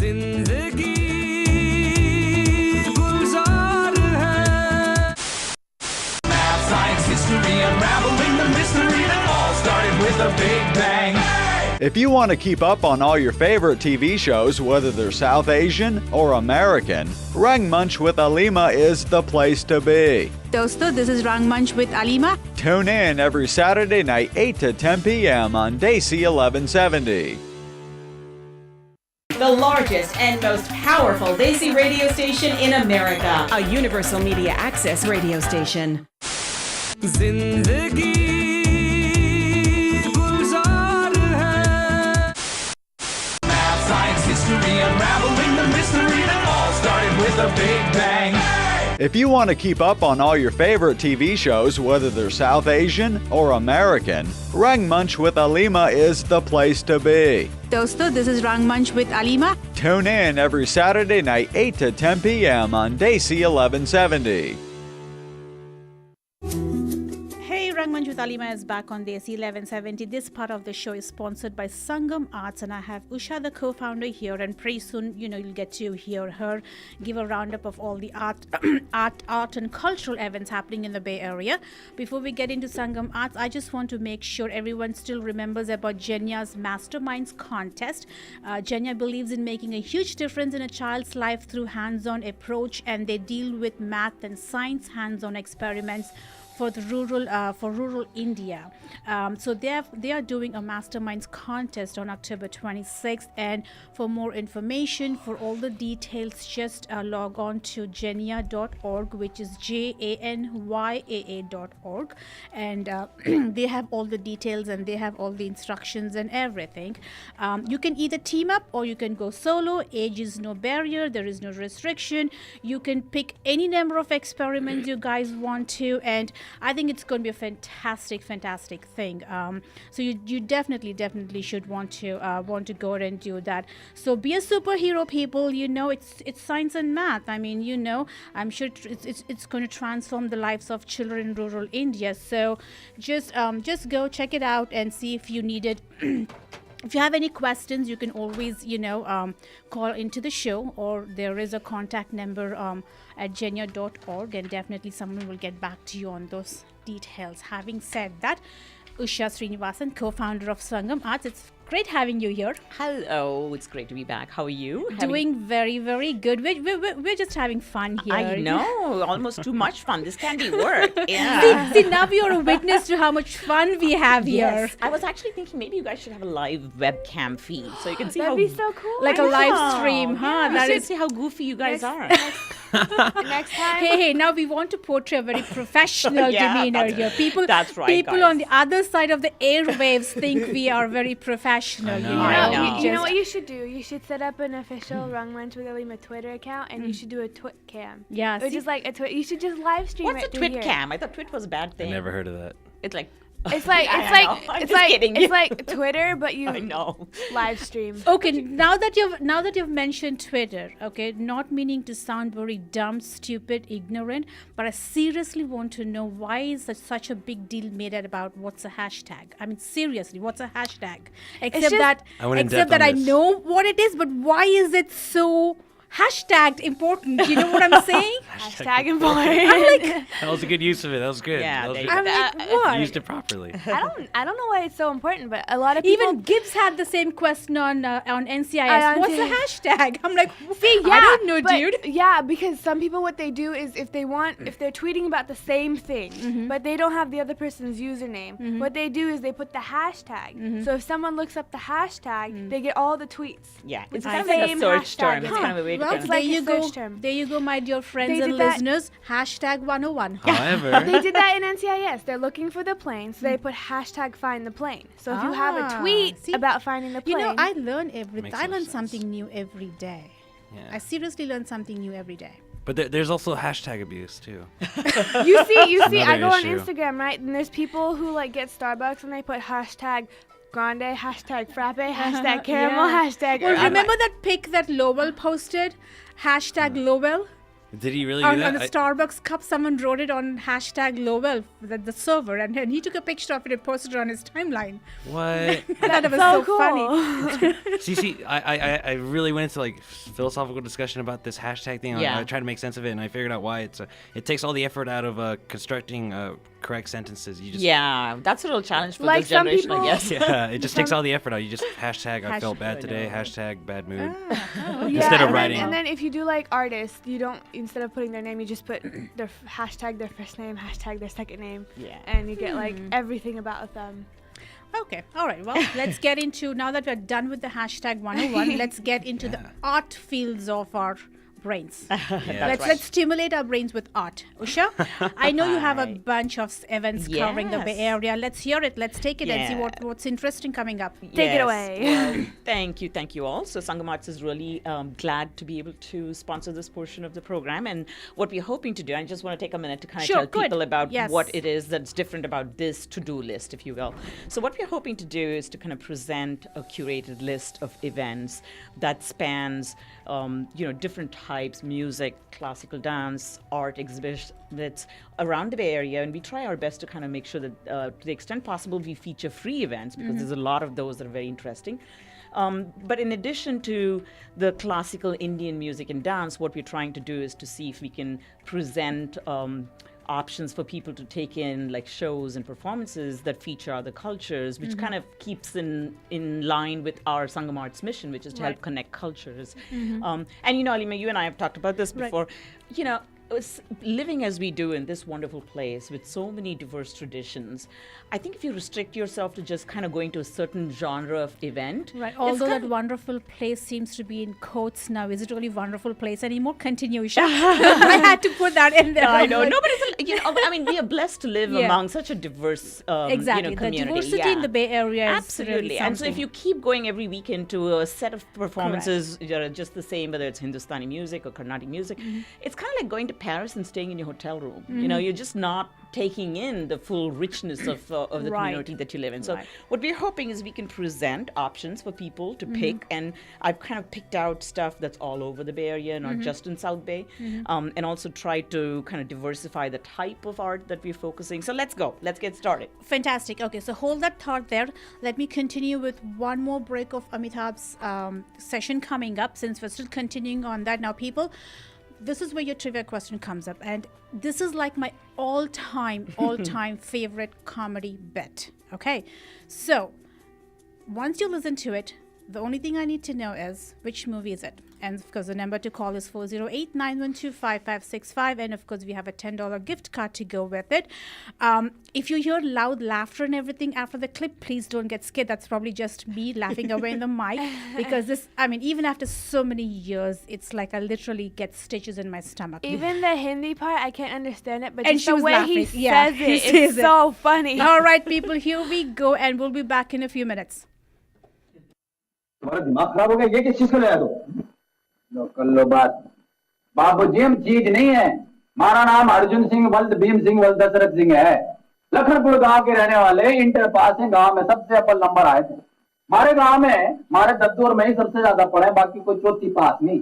जिंदगी गुलजार है. Math, science, history, unraveling the mystery that all started with a big bang. If you want to keep up on all your favorite TV shows, whether they're South Asian or American, Rangmunch with Alima is the place to be. Dosto, this is Rangmunch with Alima. Tune in every Saturday night, 8 to 10 p.m. on Desi 1170. The largest and most powerful Desi radio station in America. A universal media access radio station. जिंदगी गुलजार है. Math, science, history, unraveling the mystery that all started with a big bang. If you want to keep up on all your favorite TV shows, whether they're South Asian or American, Rangmunch with Alima is the place to be. Dosto, this is Rangmunch with Alima. Tune in every Saturday night, 8 to 10 p.m. on Desi 1170. Hey, Rangmunch with Alima is back on Desi 1170. This part of the show is sponsored by Sangam Arts, and I have Usha, the co-founder, here. And pretty soon, you'll get to hear her give a roundup of all the art and cultural events happening in the Bay Area. Before we get into Sangam Arts, I just want to make sure everyone still remembers about Jenya's Masterminds contest. Jenya believes in making a huge difference in a child's life through hands-on approach, and they deal with math and science hands-on experiments for the rural India. So they are doing a Masterminds contest on October 26th, and for more information, for all the details, just log on to janya.org, which is JANYAA.org, and they have all the details and they have all the instructions and everything. You can either team up or you can go solo. Age is no barrier, there is no restriction. You can pick any number of experiments you guys want to, and I think it's going to be a fantastic thing. So you definitely should want to go ahead and do that. So be a superhero, people. It's science and math. I mean, I'm sure it's going to transform the lives of children in rural India. So just go check it out and see if you need it. If you have any questions, you can always, call into the show, or there is a contact number at jenya.org, and definitely someone will get back to you on those details. Having said that, Usha Srinivasan, co-founder of Sangam Arts, it's great having you here. Hello, it's great to be back. How are you? Doing very, very good. We're just having fun here. I know, almost too much fun. This can be work. Yeah. See, now you're a witness to how much fun we have here. Yes. I was actually thinking maybe you guys should have a live webcam feed so you can see That'd be so cool. Like a live stream, huh? Yeah, that see how goofy you guys are. Next time. Hey, now we want to portray a very professional demeanor here. People, that's right, people guys. on the other side of the airwaves think we are very professional. I know. You know what you should do? You should set up an official Rangmunch with Alima Twitter account, and you should do a twit cam. Yeah, which is like a twit. You should just live stream What's it. a twit cam? I thought twit was a bad thing. I never heard of that. It's like It's like it's like Twitter, but you live stream. Okay, now that you've mentioned Twitter, okay, not meaning to sound very dumb, stupid, ignorant, but I seriously want to know, why is such a big deal made about what's a hashtag? I mean, seriously, what's a hashtag? Except that I know what it is, but why is it so hashtagged important? You know what I'm saying? Hashtag important. I'm like, that was a good use of it. That was good. Yeah, I'm like, what? Used it properly. I don't know why it's so important, but a lot of people. Even Gibbs had the same question on NCIS. What's a hashtag? I'm like, see, I don't know, dude. Yeah, because some people, what they do is if they're tweeting about the same thing, but they don't have the other person's username, what they do is they put the hashtag. So if someone looks up the hashtag, they get all the tweets. Yeah, it's kind of like a search term. It's kind of a way to Well, It's like there you go, my dear friends and listeners. Hashtag 101. However, they did that in NCIS. They're looking for the plane, so they put hashtag find the plane. So if you have a tweet about finding the plane. I learn everything. I learn sense. something new every day. Yeah. I seriously learn something new every day. But there's also hashtag abuse too. You see, I go on issue. Instagram, right? And there's people who like get Starbucks and they put hashtag grande, hashtag frappe, hashtag caramel, hashtag. Well, remember that pic that Lowell posted? Hashtag Lowell? Did he really do On that? the Starbucks cup, someone wrote it on hashtag Lowell, the server, and he took a picture of it and posted it on his timeline. What? I thought it was so cool. funny. See, I really went into like philosophical discussion about this hashtag thing. Yeah. I tried to make sense of it, and I figured out why it takes all the effort out of constructing correct sentences. You just Yeah, that's a real challenge for Like this some generation, I people- guess. yeah, it just takes all the effort out. You just hashtag I felt Hashtag- bad today, hashtag bad mood. Yeah, Instead of and writing. Then, and then if you do like artists, you don't, instead of putting their name, you just put their hashtag their first name, hashtag their second name. Yeah. And you get like everything about them. Okay, all right. Well, let's get into, now that we're done with the hashtag 101, let's get into the art fields of our brains. Let's stimulate our brains with art. Usha, I know you have a bunch of events covering the Bay Yes. Area. Let's hear it. Let's take it and see Yeah. what's interesting coming up. Take it away. Well, thank you all. So Sangam Arts is really glad to be able to sponsor this portion of the program. And what we're hoping to do, I just want to take a minute to kind of Sure, tell good. people about Yes. what it is that's different about this to-do list, if you will. So what we're hoping to do is to kind of present a curated list of events that spans, different types, music, classical dance, art exhibits that's around the Bay Area, and we try our best to kind of make sure that to the extent possible we feature free events because there's a lot of those that are very interesting. But in addition to the classical Indian music and dance, what we're trying to do is to see if we can present options for people to take in, like shows and performances that feature other cultures, which kind of keeps in line with our Sangam Arts mission, which is to help connect cultures. And Alima, you and I have talked about this before. Living as we do in this wonderful place with so many diverse traditions, I think if you restrict yourself to just kind of going to a certain genre of event, Right. it's Although kind that wonderful place seems to be in quotes now, is it really wonderful place anymore? Continue, Isha. I had to put that in there. I know nobody's. We are blessed to live Yeah. among such a diverse, Exactly. community. The diversity in the Bay Area is Absolutely. really And so if something. you keep going every weekend to a set of performances that are just the same, whether it's Hindustani music or Carnatic music, it's kind of like going to Paris and staying in your hotel room. You're just not taking in the full richness of the community that you live in. So what we're hoping is we can present options for people to pick, and I've kind of picked out stuff that's all over the Bay Area, not just in South Bay, and also try to kind of diversify the type of art that we're focusing. So let's go. Let's get started. Fantastic. Okay, so hold that thought there. Let me continue with one more break of Amitabh's session coming up, since we're still continuing on that. Now, people, this is where your trivia question comes up, and this is like my all-time favorite comedy bit. Okay, so once you listen to it, the only thing I need to know is which movie is it. And of course, the number to call is 408-912-5565. And of course, we have a $10 gift card to go with it. If you hear loud laughter and everything after the clip, please don't get scared. That's probably just me laughing away in the mic. Because this, even after so many years, it's like I literally get stitches in my stomach. Even the Hindi part, I can't understand it, but And just she the was way laughing. he Yeah, says he it, says it's it. so funny. All right, people, here we go. And we'll be back in a few minutes. तुम्हारा दिमाग खराब हो गया ये किस चीज को ले आया लो कर लो बात बाबूजी हम चीज नहीं है हमारा नाम अर्जुन सिंह वल्द भीम सिंह वल्द दशरथ सिंह है लखनपुर गांव के रहने वाले इंटर पास हैं गांव में सबसे अव्वल नंबर आए थे हमारे गांव में हमारे दद्दू और मैं ही सबसे ज्यादा पढ़े बाकी कोई चौथी पास नहीं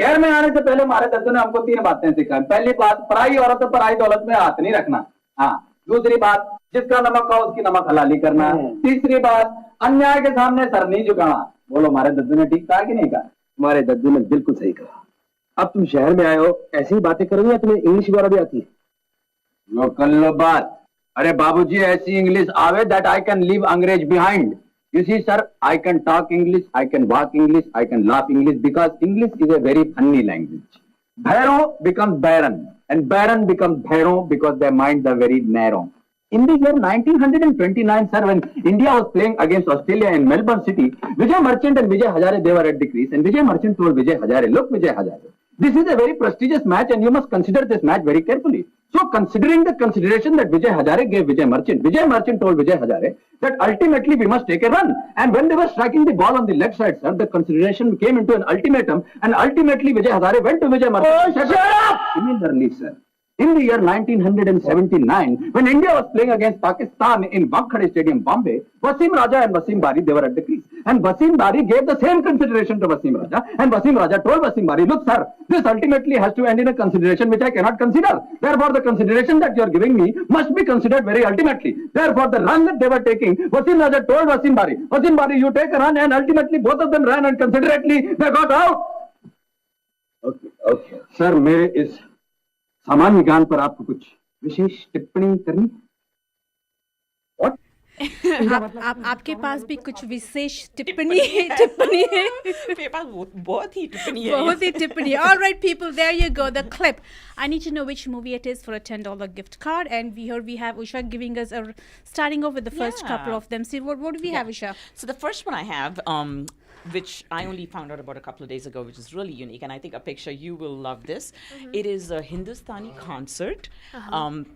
शहर में आने से पहले हमारे दद्दू ने हमको 3 बातें सिखाई पहली बात पराई औरत और पराई दौलत में हाथ नहीं रखना हाँ दूसरी बात जिसका नमक का उसकी नमक हलाली करना तीसरी बात अन्याय के सामने सर नहीं झुकाना बोलो हमारे दद्दू ने ठीक कहा कि नहीं कहा हमारे दद्दू ने बिल्कुल सही कहा अब तुम शहर में आए हो ऐसी ही बातें करोगे या तुम्हें इंग्लिश वगैरह भी आती है लो कर लो बात अरे बाबूजी ऐसी इंग्लिश आवे दैट आई कैन लीव अंग्रेज behind you see sir I can talk English I can walk English I can laugh English because English is a very funny language Bhairon becomes barren and barren becomes bhairo because their minds are very narrow. In the year 1929, sir, when India was playing against Australia in Melbourne City, Vijay Merchant and Vijay Hazare, they were at the crease, and Vijay Merchant told Vijay Hazare, look Vijay Hazare, this is a very prestigious match and you must consider this match very carefully. So considering the consideration that Vijay Hazare gave Vijay Merchant told Vijay Hazare that ultimately we must take a run. And when they were striking the ball on the leg side, sir, the consideration came into an ultimatum and ultimately Vijay Hazare went to Vijay Merchant. Oh, shut up! Similarly, sir, In the year 1979, when India was playing against Pakistan in Wankhede Stadium, Bombay, Wasim Raja and Wasim Bari, they were at the crease. And Wasim Bari gave the same consideration to Wasim Raja. And Wasim Raja told Wasim Bari, look, sir, this ultimately has to end in a consideration which I cannot consider. Therefore, the consideration that you are giving me must be considered very ultimately. Therefore, the run that they were taking, Wasim Raja told Wasim Bari, you take a run, and ultimately both of them ran and considerately they got out. Okay. Sir, मेरे इस सामान्य ज्ञान पर आपको कुछ विशेष टिप्पणी करनी आपके पास भी कुछ विशेष टिप्पणी है मेरे पास बहुत ही टिप्पणी है. All right, people, there you go, the clip. I need to know which movie it is for a $10 gift card, and we have Usha giving us starting off with the first couple of them. See, what do we have, Usha? So the first one I have, which I only found out about a couple of days ago, which is really unique, and I think Apeksha, you will love this. It is a Hindustani concert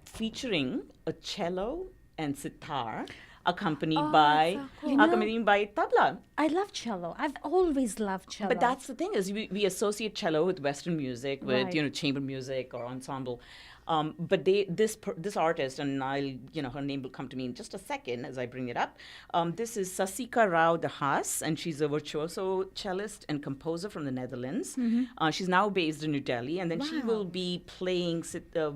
featuring a cello and sitar, accompanied by tabla. I love cello. I've always loved cello. But that's the thing, is we associate cello with Western music, with chamber music or ensemble. But this artist, and her name will come to me in just a second as I bring it up. This is Sasika Rao Dahas, and she's a virtuoso cellist and composer from the Netherlands. She's now based in New Delhi, and then she will be playing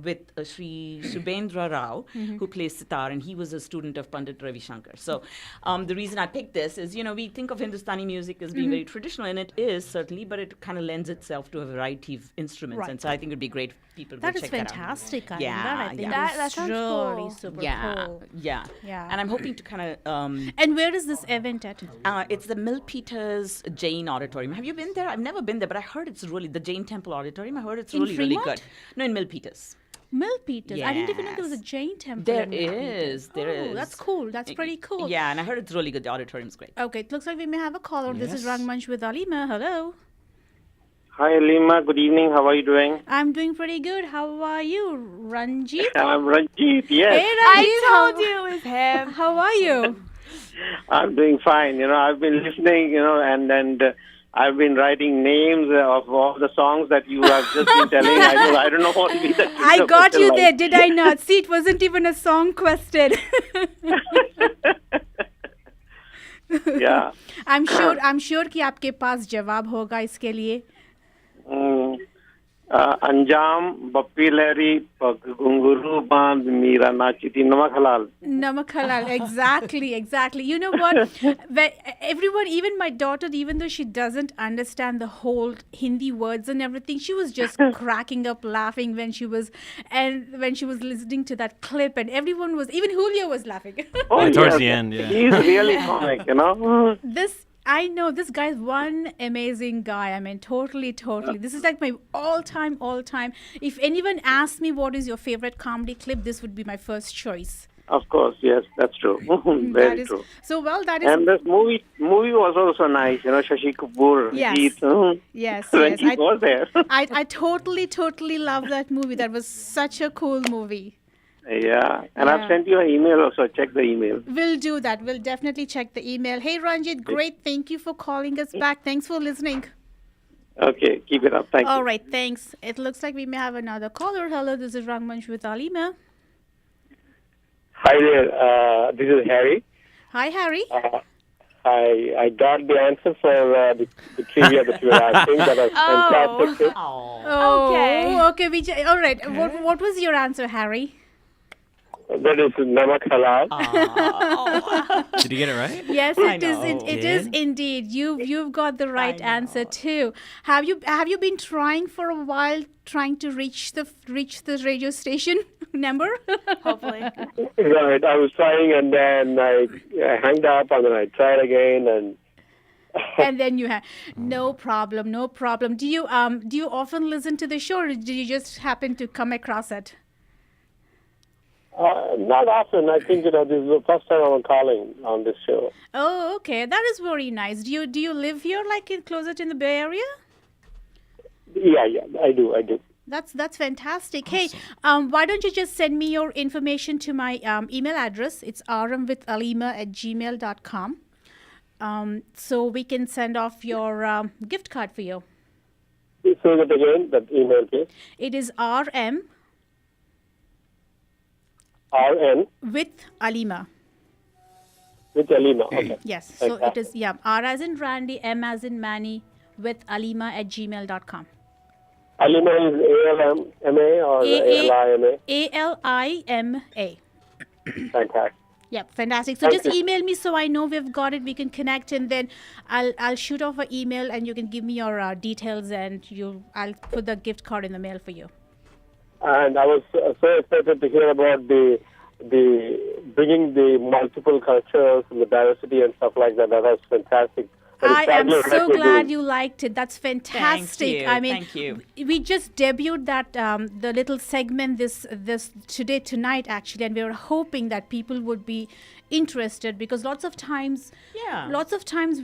with Sri Subhendra Rao, who plays sitar, and he was a student of Pandit Ravi Shankar. So the reason I picked this is, we think of Hindustani music as being very traditional, and it is certainly, but it kind of lends itself to a variety of instruments, and so I think it would be great if people would check that out. That is fantastic. I think that sounds really cool. super cool. Yeah. And I'm hoping to kind of... and where is this event at? It's the Milpitas Jain Auditorium. Have you been there? I've never been there, but I heard it's really... The Jain Temple Auditorium, I heard it's really, really good. No, in Milpitas. Milpitas? Yes. I didn't even know there was a Jain temple. There is. That's cool. That's pretty cool. Yeah, and I heard it's really good. The auditorium's great. Okay, it looks like we may have a caller. Yes. This is Rangmunch with Alima. Hello. Hi, Alima. Good evening. How are you doing? I'm doing pretty good. How are you, Ranjit? I'm Ranjit, yes. Hey, Ranjit. I told you it was him. How are you? I'm doing fine. I've been listening, and I've been writing names of all the songs that you have just been telling. I don't know what to be the I got you there, did I not? See, it wasn't even a song question. Yeah. I'm sure कि आपके पास जवाब होगा इसके लिए. अंजाम बप्पी लहरी घुंघरू बांध मीरा नाची थी नमक हलाल. Exactly. You know what? Everyone, even my daughter, even though she doesn't understand the whole Hindi words and everything, she was just cracking up laughing when she was listening to that clip, and everyone was, even Julio was laughing. Towards the end, yeah. He's really comic, I know this guy's one amazing guy. I mean, totally. This is like my all-time. If anyone asks me what is your favorite comedy clip, this would be my first choice. Of course, yes, that's true. Very true. So, that is... And this movie was also nice, Shashi Kapoor. Yes. He was there. I totally love that movie. That was such a cool movie. Yeah, and I've sent you an email also. Check the email. We'll do that. We'll definitely check the email. Hey, Ranjit, great. Thank you for calling us back. Thanks for listening. Okay, keep it up. Thank you. All right, thanks. It looks like we may have another caller. Hello, this is Rangmunch with Alima. Hi there. This is Harry. Hi, Harry. I got the answer for the trivia that you were asking. That was fantastic. Okay. All right. What was your answer, Harry? That is namak halal. Did you get it right? Yes, it is. It is indeed. You've got the right answer too. Have you been trying for a while, trying to reach the radio station number? Hopefully. Right. I was trying, and then I hung up, and then I tried again, and. And then you have no problem. Do you often listen to the show, or do you just happen to come across it? Not often. I think this is the first time I'm calling on this show. Oh, okay. That is very nice. Do you live here, like closer to the Bay Area? Yeah, I do. That's fantastic. Awesome. Hey, why don't you just send me your information to my email address? It's rmwithalima@gmail.com. So we can send off your gift card for you. Say that again, that email, please. It is rm RN with Alima. with Alima. Okay. Yes. So it Fantastic. is, yeah, R as in Randy, M as in Manny, with Alima@gmail.com. Alima is ALMA or ALIMA? ALIMA. Fantastic. Yep, fantastic. So Thank just you. email me so I know we've got it. We can connect, and then I'll shoot off an email, and you can give me your details, and I'll put the gift card in the mail for you. And I was so excited to hear about the bringing the multiple cultures and the diversity and stuff like that. That was fantastic. That is I am fabulous. so That you're glad doing. you liked it. That's fantastic. you. I mean, Thank you. We just debuted that the little segment this tonight actually, and we were hoping that people would be interested, because lots of times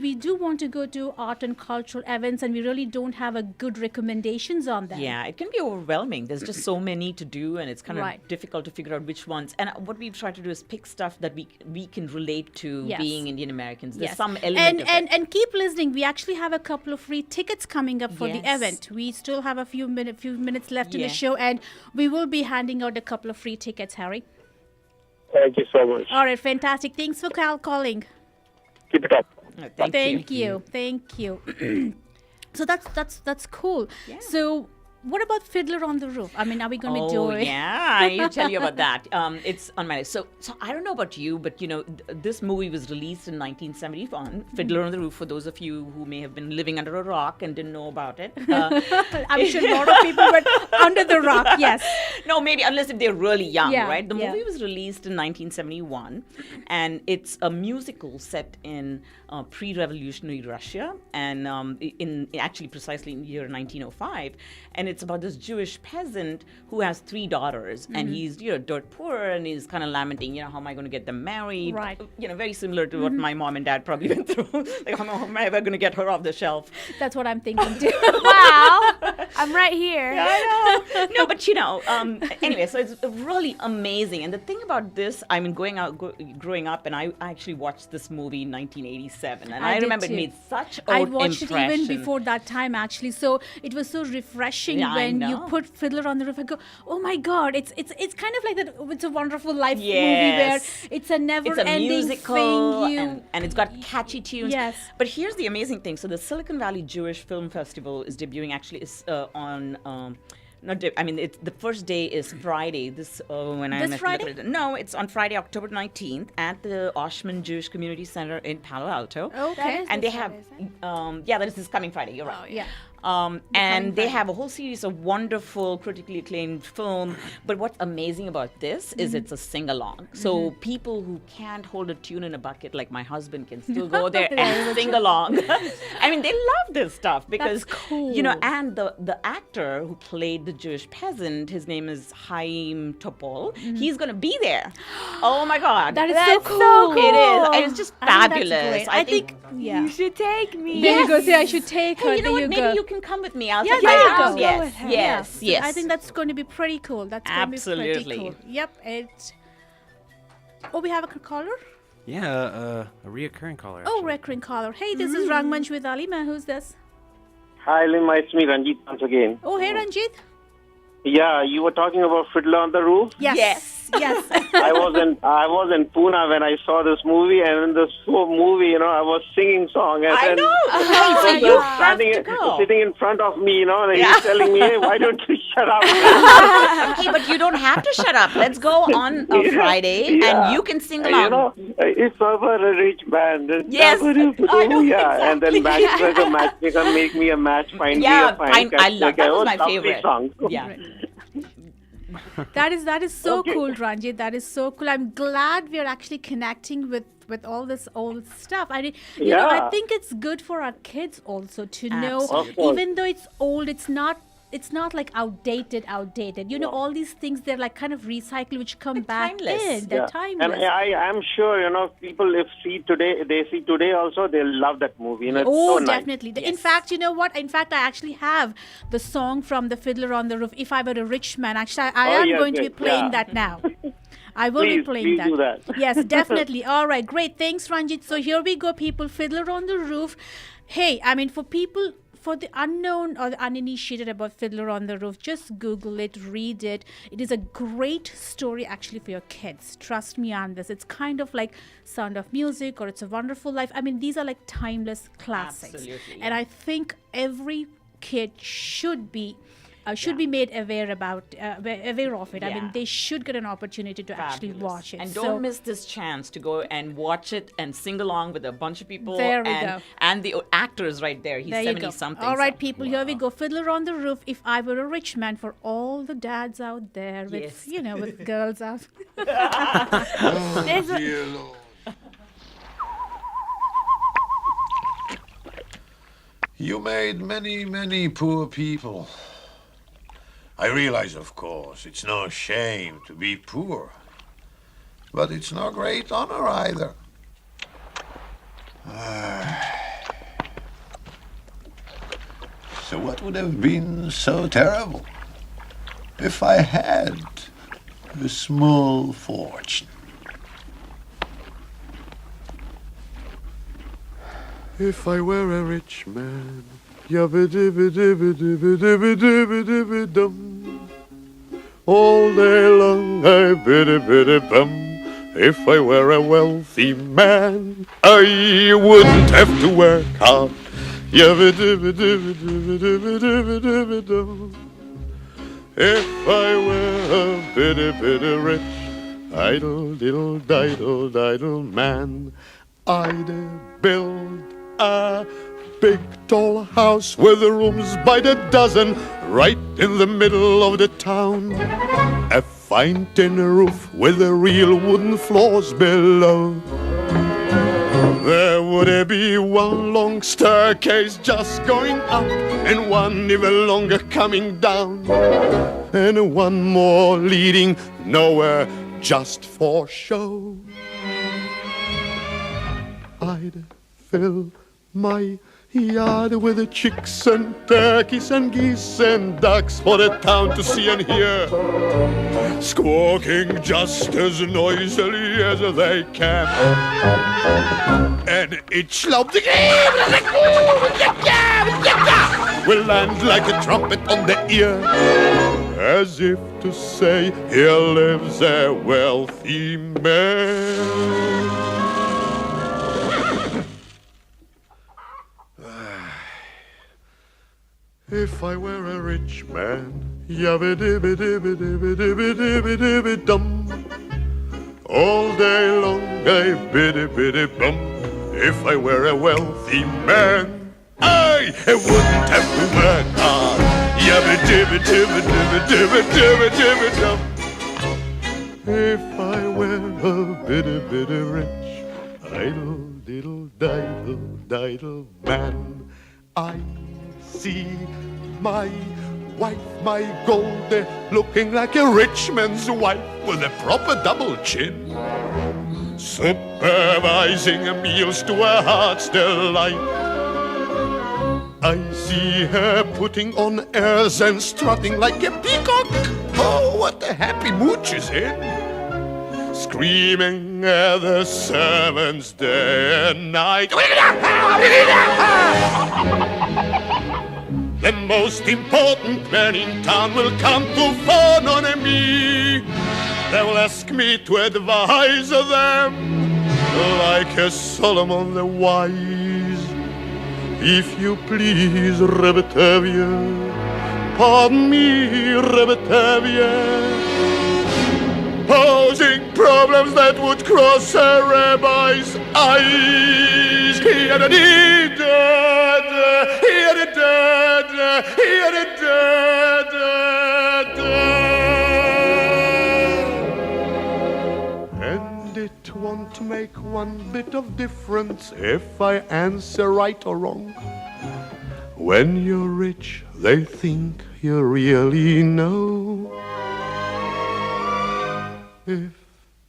we do want to go to art and cultural events, and we really don't have a good recommendations on them. Yeah, it can be overwhelming. There's just so many to do, and it's kind of Right. difficult to figure out which ones. And what we've tried to do is pick stuff that we can relate to Yes. being Indian Americans. There's Yes. some element of it. And keep listening. We actually have a couple of free tickets coming up for the Yes. event. We still have a few minutes left in the Yeah. show, and we will be handing out a couple of free tickets, Harry. Thank you so much. All right, fantastic. Thanks for calling. Keep it up. Thank you. So that's cool. So what about Fiddler on the Roof? I mean, are we going to be doing? Yeah, I'll tell you about that. It's on my list. So I don't know about you, but this movie was released in 1971. Fiddler on the Roof, for those of you who may have been living under a rock and didn't know about it. I'm sure a lot of people were under the rock. Yes. No, maybe unless if they're really young, Yeah, right? The yeah. movie was released in 1971, and it's a musical set in pre-revolutionary Russia, and in actually precisely in the year 1905. And it's about this Jewish peasant who has 3 daughters, and he's dirt poor, and he's kind of lamenting, how am I going to get them married? Right. Very similar to what my mom and dad probably went through. Like, how am I ever going to get her off the shelf? That's what I'm thinking too. Wow. I'm right here. Yeah, I know. No, but anyway, so it's really amazing. And the thing about this, I mean, growing up, and I actually watched this movie in 1987, and I did remember too. it made such I an watched impression. it even before that time, actually. So it was so refreshing Yeah, I when you know. put Fiddler on the Roof. I go, oh my God! It's kind of like that. It's a Wonderful Life movie where Yes. it's a It's a never-ending musical, thing. and it's got catchy tunes. Yes. But here's the amazing thing. So the Silicon Valley Jewish Film Festival is debuting actually on. It's the first day is Friday. This Friday? No, it's on Friday, October 19th at the Oshman Jewish Community Center in Palo Alto. Okay. And they have, that is this coming Friday. You're right. Yeah. And they have a whole series of wonderful, critically acclaimed film. But what's amazing about this is it's a sing-along. So people who can't hold a tune in a bucket, like my husband, can still go there and sing along. I mean, they love this stuff because, That's cool. and the actor who played the Jewish peasant, his name is Chaim Topol. He's going to be there. Oh my God. That is That's so cool. so It is. And it's just I think that's fabulous. great. I think yeah. You should take me. There you go. Say I should take her. Hey, you know There what? you Maybe go. you can come with me. I'll Yeah, take there you you out. go. Yes, yes, Yeah. yes. I think that's going to be pretty cool. That's going to be Absolutely. pretty cool. Yep. Oh, we have a caller? Yeah, a reoccurring caller. Oh, recurring caller. Hey, this is Rangmunch with Alima. Who's this? Hi, Lima. It's me, Ranjit, once again. Oh, hey, Ranjit. Yeah, you were talking about Fiddler on the Roof. Yes. Yes. I was in Pune when I saw this movie, and in this movie, I was singing song. And I then know. the So person you have standing, to go. sitting in front of me, and he's telling me, "Hey, why don't you shut up?" Hey, but you don't have to shut up. Let's go on a Friday, and you can sing along. If I were a rich man, then Yes, I know, yeah, and then matchmaker make me a match, find me Yeah, a fine I love that. Was my lovely favorite. song. Yeah. That is so Okay. cool, Ranjit. That is so cool. I'm glad we are actually connecting with all this old stuff. I Yeah. think it's good for our kids also to know, Absolutely. Of course. even though it's old, it's not like outdated. All these things, they're like kind of recycled, which come back timeless. in. They're timeless. And I'm sure, people if they see today also, they'll love that movie. It's Oh, so nice. definitely. In fact, you know what? In fact, I actually have the song from The Fiddler on the Roof, If I Were a Rich Man. Actually, I Oh, am yes, going to be yes, playing yeah. that now. I will be Please playing do that. Yes, definitely. All right, great. Thanks, Ranjit. So here we go, people. Fiddler on the Roof. Hey, I mean, for people for the unknown or the uninitiated about Fiddler on the Roof, just Google it, read it. It is a great story actually for your kids. Trust me on this. It's kind of like Sound of Music or It's a Wonderful Life. I mean, these are like timeless classics. Absolutely. And I think every kid should be made aware of it. I mean, they should get an opportunity to actually watch it. And don't miss this chance to go and watch it and sing along with a bunch of people. There we go. And the actor's right there. He's There you go. 70-something. All right, people, here we go. Fiddler on the Roof, If I Were a Rich Man, for all the dads out there with, with girls out. There's Dear Lord. You made many, many poor people. I realize, of course, it's no shame to be poor. But it's no great honor either. So what would have been so terrible if I had a small fortune? If I were a rich man, yabba-dibba-dibba-dibba-dibba-dibba-dibba-dum. All day long I biddy-biddy-bum. If I were a wealthy man, I wouldn't have to work hard. Yabba-dibba-dibba-dibba-dibba-dibba-dibba-dum. If I were a biddy-biddy rich, idle-diddle-diddle-diddle man, I'd build a big tall house with rooms by the dozen right in the middle of the town. A fine tin roof with the real wooden floors below. There would be one long staircase just going up and one even longer coming down, and one more leading nowhere just for show. I'd fill my yard with the chicks and turkeys and geese and ducks for the town to see and hear, squawking just as noisily as they can. And each loud will land like a trumpet on the ear, as if to say, here lives a wealthy man. If I were a rich man, yabba-dibba-dibba-dibba-dibba-dibba-dibba-dum. All day long I biddy-biddy-bum. If I were a wealthy man, I wouldn't have to work hard. Yabba-dibba-dibba-dibba-dibba-dibba-dibba-dum. If I were a biddy-biddy rich, idle-diddle-diddle-diddle man, I see my wife, my Goldie, looking like a rich man's wife with a proper double chin, supervising meals to her heart's delight. I see her putting on airs and strutting like a peacock. Oh, what a happy mood she's in, screaming at the servants day and night. The most important man in town will come to fawn on me. They will ask me to advise them like a Solomon the wise. If you please, Rebetavia, pardon me, Rebetavia, posing problems that would cross a rabbi's eyes. And it won't make one bit of difference if I answer right or wrong. When you're rich, they think you really know. If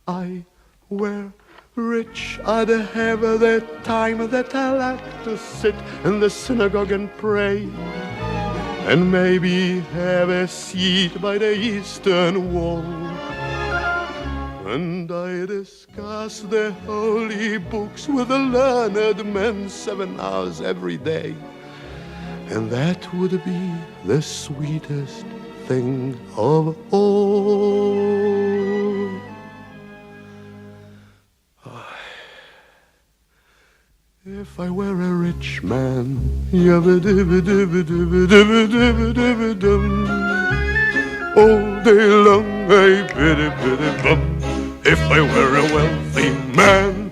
I were rich, I'd have the time that I like to sit in the synagogue and pray, and maybe have a seat by the eastern wall. And I discuss the holy books with the learned men 7 hours every day. and that would be the sweetest thing of all. If I were a rich man, yabba-dibba-dibba-dibba-dibba-dibba-dibba-dum, all day long I biddy-biddy-bum. If I were a wealthy man,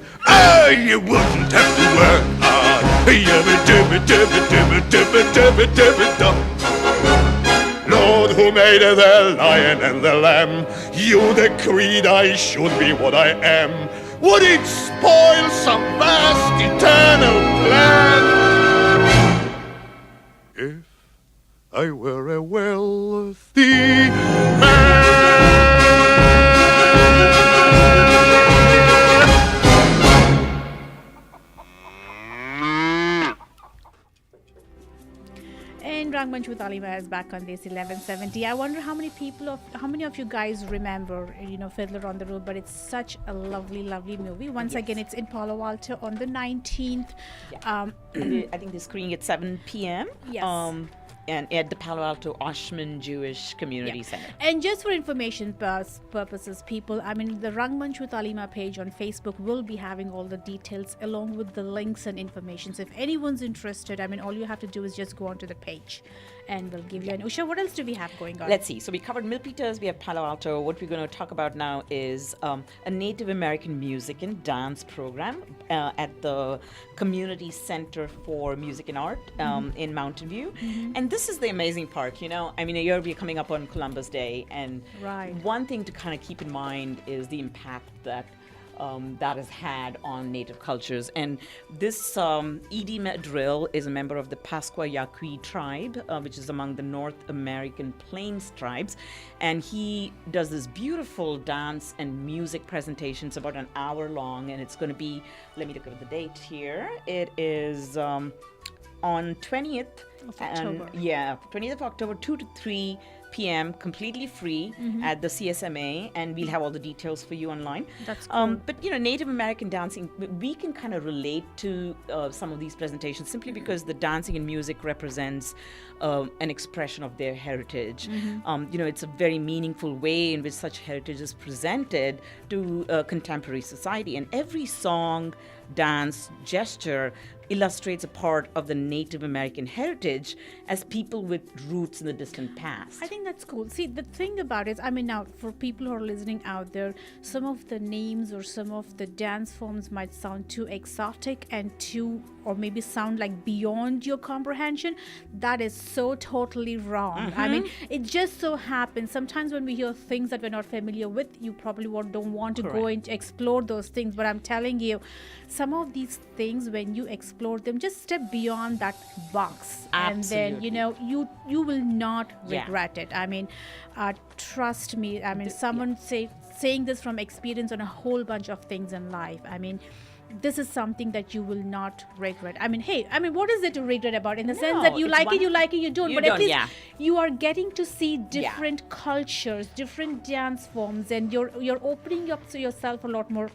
you wouldn't have to work hard. Yabba-dibba-dibba-dibba-dibba-dibba-dibba-dum. Lord, who made the lion and the lamb, you decreed I should be what I am. Would it spoil some vast eternal plan if I were a wealthy man? And Rangmunch with Alima is back on this 1170. I wonder how many of you guys remember, Fiddler on the Roof, but it's such a lovely, lovely movie. Once again, it's in Palo Alto on the 19th. I think they're screening at 7 p.m. Yes. And at the Palo Alto Oshman Jewish Community Center. And just for information purposes, people, the Rangmunch with Alima page on Facebook will be having all the details along with the links and information. So if anyone's interested, all you have to do is just go onto the page and we'll give you an Usha. What else do we have going on? Let's see. So we covered Milpitas, we have Palo Alto. What we're going to talk about now is a Native American music and dance program at the Community Center for Music and Art in Mountain View. And this is the amazing part, a year we're coming up on Columbus Day, and one thing to kind of keep in mind is the impact that that has had on Native cultures. And this Edie Drill is a member of the Pasqua Yaqui tribe, which is among the North American Plains tribes. And he does this beautiful dance and music presentation. It's about an hour long, and it's going to be, let me look at the date here. It is on 20th of October. 20th of October, 2 to 3 p.m. completely free at the CSMA, and we'll have all the details for you online. That's cool. But Native American dancing, we can kind of relate to some of these presentations simply because the dancing and music represents an expression of their heritage. It's a very meaningful way in which such heritage is presented to contemporary society, and every song, dance, gesture illustrates a part of the Native American heritage as people with roots in the distant past. I think that's cool. See, the thing about it, now for people who are listening out there, some of the names or some of the dance forms might sound too exotic and or maybe sound like beyond your comprehension. That is so totally wrong. It just so happens sometimes when we hear things that we're not familiar with, you probably don't want to go and explore those things. But I'm telling you, some of these things, when you explore them, just step beyond that box. Absolutely. And then you will not regret it. Trust me, someone saying this from experience on a whole bunch of things in life. This is something that you will not regret. What is it to regret about? In the sense that you like it, you don't. But at least you are getting to see different cultures, different dance forms, and you're opening up to yourself a lot more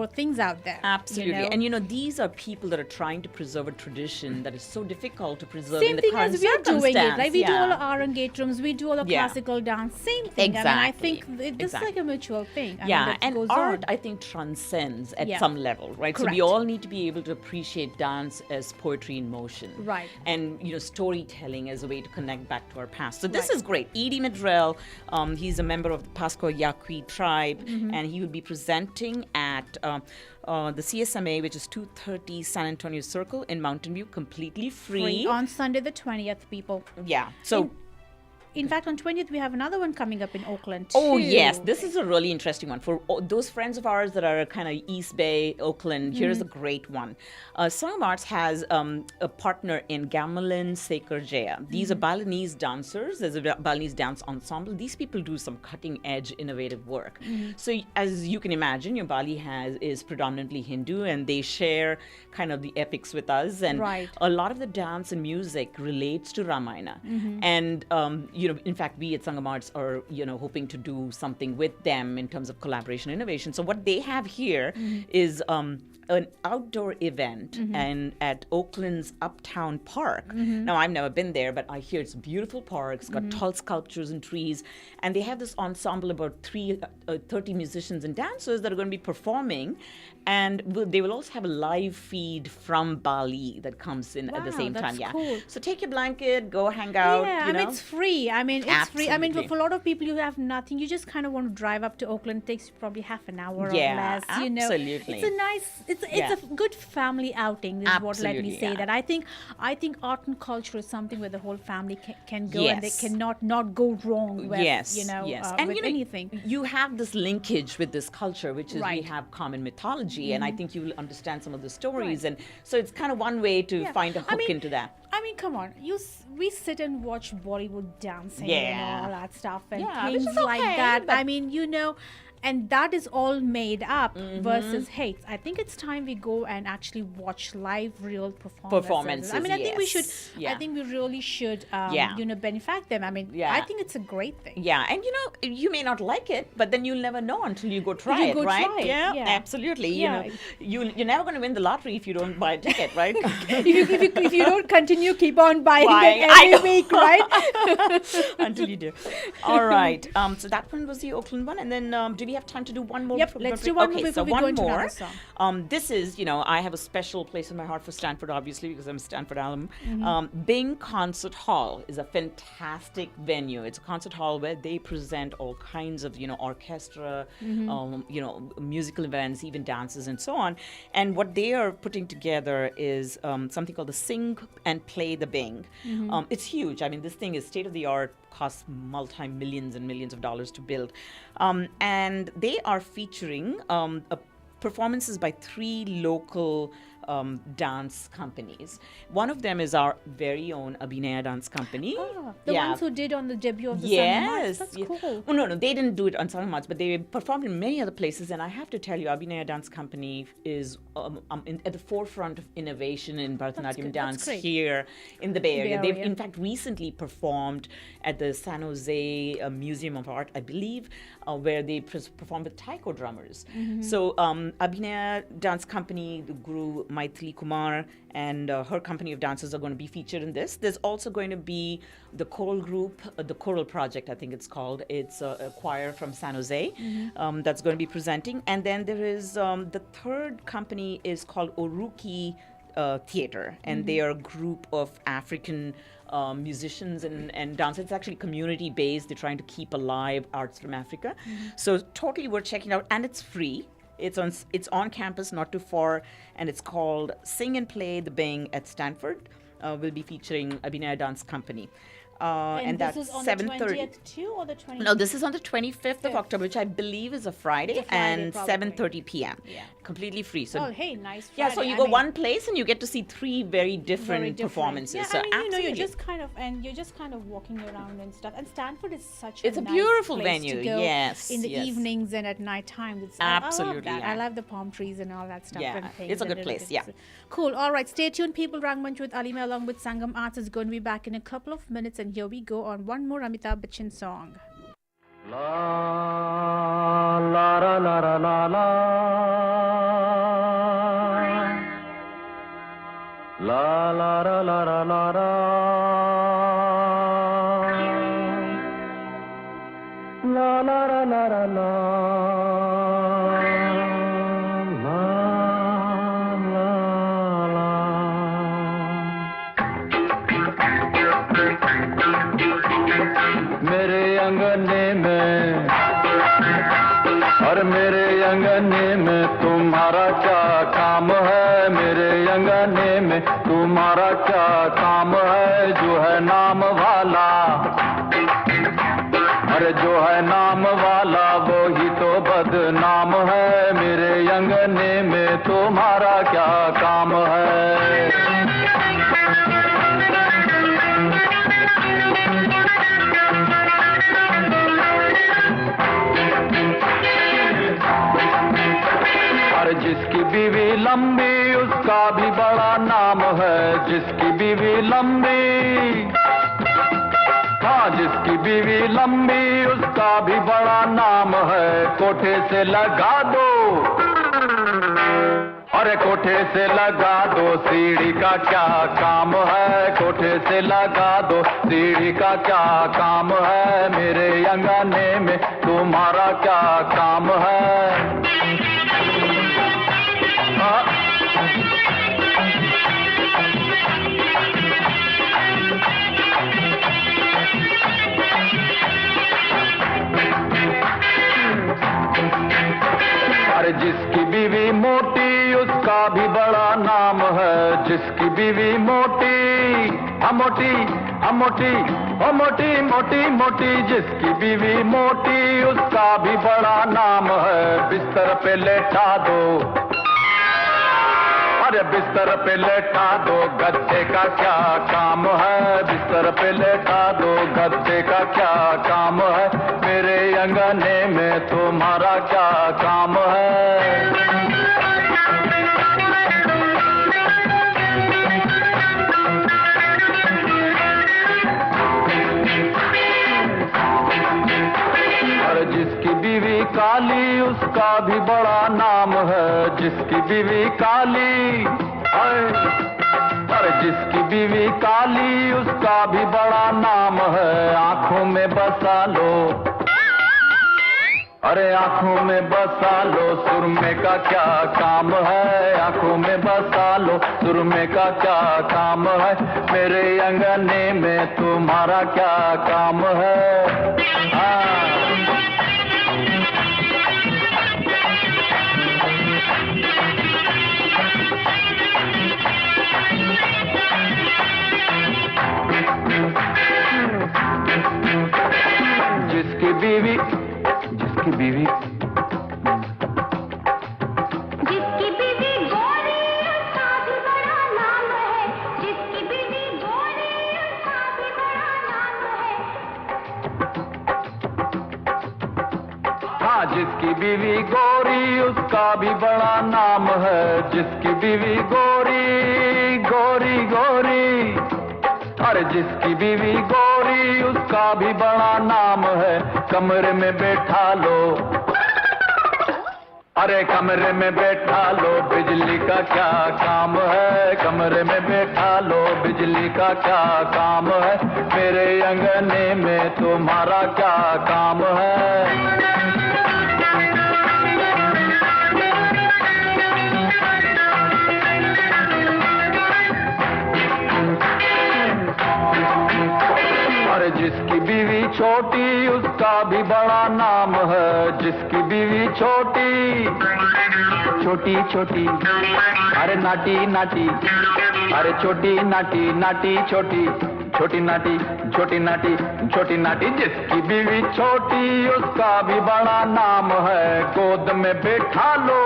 things out there. Absolutely. And these are people that are trying to preserve a tradition that is so difficult to preserve Same in the thing current as we're doing it, right? We do all our arangatrums, we do all the classical dance. Same thing. Exactly. I think this is like a mutual thing. And art, I think, transcends at some level, right? So we all need to be able to appreciate dance as poetry in motion. Right. And, storytelling as a way to connect back to our past. So this is great. Edie Madrell, he's a member of the Pasqua Yaqui tribe, and he will be presenting at the CSMA, which is 230 San Antonio Circle in Mountain View, completely free. On Sunday the 20th, people. Yeah. So... In fact, on 20th, we have another one coming up in Oakland, too. Oh, yes. This is a really interesting one. For those friends of ours that are kind of East Bay, Oakland, here's a great one. Song of Arts has a partner in Gamelan Sekerjaya. These are Balinese dancers. There's a Balinese dance ensemble. These people do some cutting-edge, innovative work. So as you can imagine, Bali is predominantly Hindu, and they share kind of the epics with us. And a lot of the dance and music relates to Ramayana. And, in fact, we at Sangam Arts are, hoping to do something with them in terms of collaboration innovation. So what they have here is an outdoor event and at Oakland's Uptown Park. Now, I've never been there, but I hear it's a beautiful park. It's got tall sculptures and trees. And they have this ensemble, about 30 musicians and dancers that are going to be performing. And they will also have a live feed from Bali that comes in at the same time. Yeah. Cool. So take your blanket, go hang out. Yeah, it's free. It's free. For a lot of people, you have nothing. You just kind of want to drive up to Oakland. It takes you probably half an hour or less. Absolutely. It's a nice, it's a good family outing. Is what let me say that. I think art and culture is something where the whole family can go and they cannot not go wrong with, and with anything. You have this linkage with this culture, which is we have common mythology, and I think you will understand some of the stories, and so it's kind of one way to find a hook into that. Come on, we sit and watch Bollywood dancing and all that stuff and which things is okay, like that. And that is all made up versus hate. I think it's time we go and actually watch live, real performances. I think we should. I think we really should. Benefit them. I think it's a great thing. Yeah, and you may not like it, but then you'll never know until you go try it, right? Yeah, absolutely. Yeah. You're never going to win the lottery if you don't buy a ticket, right? if you don't continue, keep on buying it every week, right? Until you do. All right. So that one was the Oakland one, and then do we have time to do one more? Yep, let's do one more before we go into another song. This is, I have a special place in my heart for Stanford, obviously, because I'm a Stanford alum. Bing Concert Hall is a fantastic venue. It's a concert hall where they present all kinds of, orchestra, musical events, even dances and so on. And what they are putting together is something called the Sing and Play the Bing. It's huge. This thing is state-of-the-art, costs multi-millions and millions of dollars to build. And they are featuring performances by 3 local dance companies. One of them is our very own Abhinaya Dance Company. The ones who did on the debut of the Sangam Arts. That's cool. Oh, no, they didn't do it on Sangam Arts, but they performed in many other places. And I have to tell you, Abhinaya Dance Company is at the forefront of innovation in Bharatanatyam dance here in the Bay Area. They've, in fact, recently performed at the San Jose Museum of Art, I believe, where they performed with taiko drummers. So Abhinaya Dance Company, the guru Maithili Kumar and her company of dancers are going to be featured in this. There's also going to be the choral group, the Choral Project, I think it's called. It's a choir from San Jose that's going to be presenting. And then there is the third company is called Oruki Theatre, and they are a group of African musicians and dancers. It's actually community-based. They're trying to keep alive arts from Africa. So totally worth checking out, and it's free. It's on campus, not too far, and it's called Sing and Play the Bing at Stanford. We'll be featuring Abhinaya Dance Company. And this that's is on 7:30. The 20th too, or the 25th? No, this is on the 25th of October, which I believe is a Friday, and 7:30 p.m. Yeah. Completely free. So hey, nice Friday. Yeah, so you go one place and you get to see 3 very different performances. Yeah, so absolutely. you're just kind of walking around and stuff. And Stanford is such a nice beautiful place venue. to go Yes, in the evenings and at night time. Absolutely. I love that. I love the palm trees and all that stuff. Yeah, and things. it's a good place. Yeah. Cool. All right, stay tuned, people. Rangmunch with Alima along with Sangam Arts is going to be back in a couple of minutes, and here we go on one more Amitabh Bachchan song. La la la la la la la la la la la la la la la la la la अंगने में और मेरे अंगने में तुम्हारा क्या काम है मेरे अंगने में तुम्हारा क्या काम है जो है नाम वाला अरे जो है नाम वाला वो ही तो बदनाम है मेरे अंगने में तुम्हारा क्या काम है जिसकी बीवी लंबी उसका भी बड़ा नाम है जिसकी बीवी लंबी हाँ हाँ जिसकी बीवी लंबी उसका भी बड़ा नाम है, कोठे से लगा दो, अरे कोठे से लगा दो, सीढ़ी का क्या काम है, कोठे से लगा दो, सीढ़ी का क्या काम है, मेरे अंगने में तुम्हारा क्या काम है। अरे जिसकी बीवी मोटी उसका भी बड़ा नाम है, जिसकी बीवी मोटी, मोटी, मोटी, मोटी, मोटी, मोटी, जिसकी बीवी मोटी उसका भी बड़ा नाम है, बिस्तर पे लेटा दो, अरे बिस्तर पे लेटा दो, गद्दे का क्या काम है, बिस्तर पे लेटा दो, गद्दे का क्या काम है, मेरे अंगने में तुम्हारा क्या काम है। अरे जिसकी बीवी काली उसका भी बड़ा नाम है, जिसकी बीवी काली, अरे जिसकी बीवी काली उसका भी बड़ा नाम है, आंखों में बसा लो, अरे आंखों में बसा लो, सुरमे का क्या काम है, आंखों में बसा लो, सुरमे का क्या काम है, मेरे अंगने में तुम्हारा क्या काम है। जिसकी बीवी, जिसकी बीवी, जिसकी बीवी गोरी उसका भी बड़ा नाम है, जिसकी बीवी गोरी उसका भी बड़ा नाम है। हाँ जिसकी बीवी गोरी उसका भी बड़ा नाम है, जिसकी बीवी गोरी, गोरी, गोरी, अरे जिसकी बीवी गोरी उसका भी बड़ा नाम है, कमरे में बैठा लो, अरे कमरे में बैठा लो, बिजली का क्या काम है, कमरे में बैठा लो, बिजली का क्या काम है, मेरे अंगने में तुम्हारा क्या काम है। अरे जिसकी बीवी छोटी उसका भी बड़ा नाम है, जिसकी बीवी छोटी, छोटी छोटी, अरे नाटी नाटी, अरे छोटी नाटी, नाटी छोटी, छोटी नाटी, छोटी नाटी, छोटी नाटी, जिसकी बीवी छोटी उसका भी बड़ा नाम है, गोद में बैठा लो,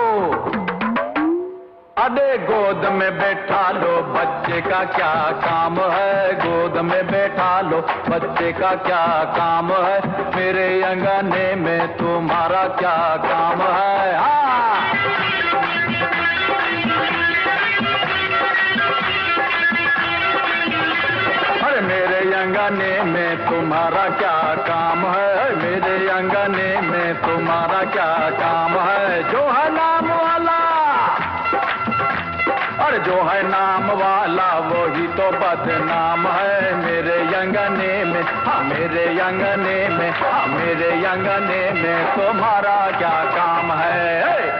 अरे गोद में बैठा लो, बच्चे का क्या काम है, गोद में बैठा लो, बच्चे का क्या काम है, मेरे अंगने में तुम्हारा क्या काम है। अरे मेरे अंगने में तुम्हारा क्या काम है, मेरे अंगने में तुम्हारा क्या काम है, जो है नाम वाला, अरे जो है नाम वाला वही तो बदनाम है, मेरे अंगने में, हाँ मेरे अंगने में, हाँ मेरे अंगने में तुम्हारा क्या काम है।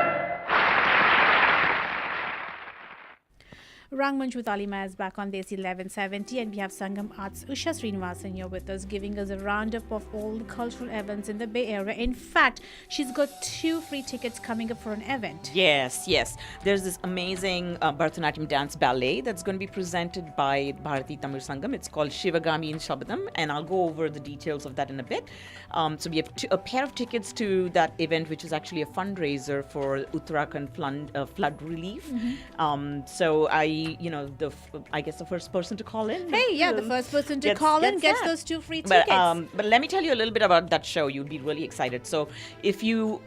Rangmunch with Alima is back on Desi 1170, and we have Sangam Arts Usha Srinivasan here with us, giving us a roundup of all the cultural events in the Bay Area. In fact, she's got 2 free tickets coming up for an event. Yes, yes. There's this amazing Bharatanatyam dance ballet that's going to be presented by Bharati Tamil Sangam. It's called Shivagami in Shabadam, and I'll go over the details of that in a bit. So we have a pair of tickets to that event, which is actually a fundraiser for Uttarakhand flood relief. Mm-hmm. So I be, I guess the first person to call in. Hey, yeah, the first person to call in gets those 2 free But, tickets. but let me tell you a little bit about that show. You'd be really excited. So if you're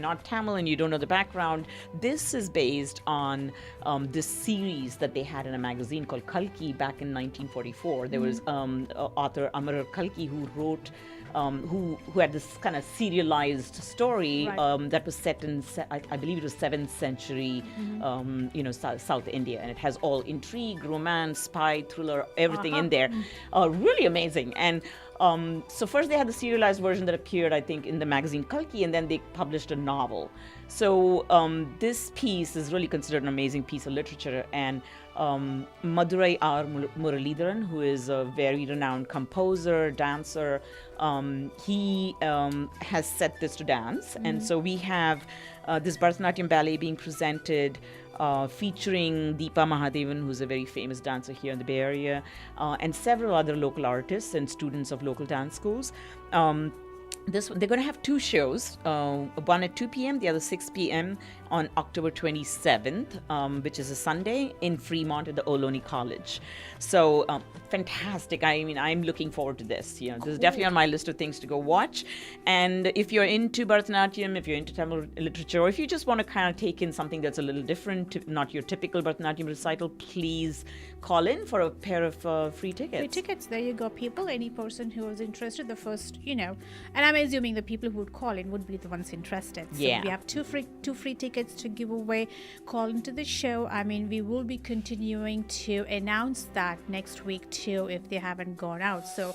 not Tamil and you don't know the background, this is based on this series that they had in a magazine called Kalki back in 1944. There was author Amar Kalki who wrote. Who had this kind of serialized story that was set in, I believe it was 7th century, South India, and it has all intrigue, romance, spy, thriller, everything in there. Really amazing. And so first they had the serialized version that appeared, I think, in the magazine Kalki, and then they published a novel. So this piece is really considered an amazing piece of literature, and Madurai R. Muralidharan, who is a very renowned composer, dancer, he has set this to dance. And so we have this Bharatanatyam ballet being presented featuring Deepa Mahadevan, who's a very famous dancer here in the Bay Area, and several other local artists and students of local dance schools. They're going to have 2 shows, one at 2 p.m., the other 6 p.m. on October 27th, which is a Sunday in Fremont at the Ohlone College. So fantastic. I mean, I'm looking forward to this. This is definitely on my list of things to go watch. And if you're into Bharatanatyam, if you're into Tamil literature, or if you just want to kind of take in something that's a little different, not your typical Bharatanatyam recital, please call in for a pair of free tickets. Free tickets, there you go, people. Any person who is interested, the first, and I'm assuming the people who would call in would be the ones interested. So we have two free tickets to give away. Call into the show. I mean, we will be continuing to announce that next week too if they haven't gone out. So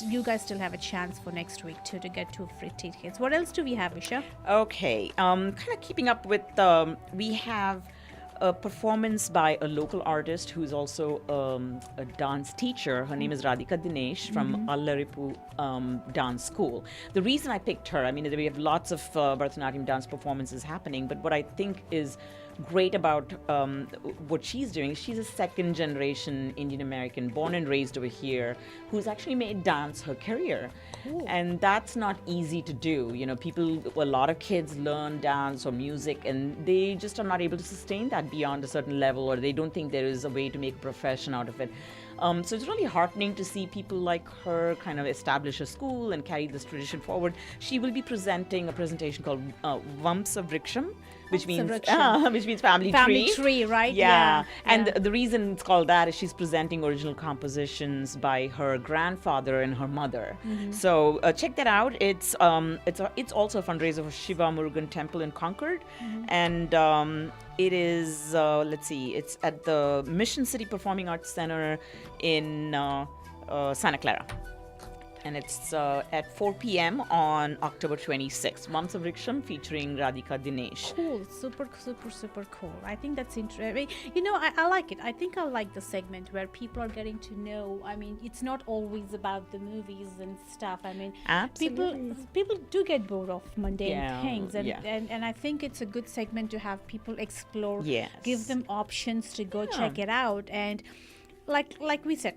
you guys still have a chance for next week too to get 2 free tickets. What else do we have, Isha? Okay, kind of keeping up with, we have a performance by a local artist who's also a dance teacher. Her name is Radhika Dinesh from Allaripu Dance School. The reason I picked her, I mean, we have lots of Bharatanatyam dance performances happening, but what I think is great about what she's doing, she's a 2nd generation Indian American born and raised over here who's actually made dance her career. Cool. And that's not easy to do. A lot of kids learn dance or music and they just are not able to sustain that beyond a certain level, or they don't think there is a way to make a profession out of it. So it's really heartening to see people like her kind of establish a school and carry this tradition forward. She will be presenting a presentation called Vamsa Vriksham, which means family tree. Family tree, right? Yeah. And the reason it's called that is she's presenting original compositions by her grandfather and her mother. So check that out. It's also a fundraiser for Shiva Murugan Temple in Concord, and it is it's at the Mission City Performing Arts Center in Santa Clara. And it's at 4 p.m. on October 26th. Vamsa Vriksham featuring Radhika Dinesh. Cool. Super, super, super cool. I think that's interesting. I like it. I think I like the segment where people are getting to know. I mean, it's not always about the movies and stuff. I mean, people do get bored of mundane things. And I think it's a good segment to have people explore, give them options to go check it out. And like we said,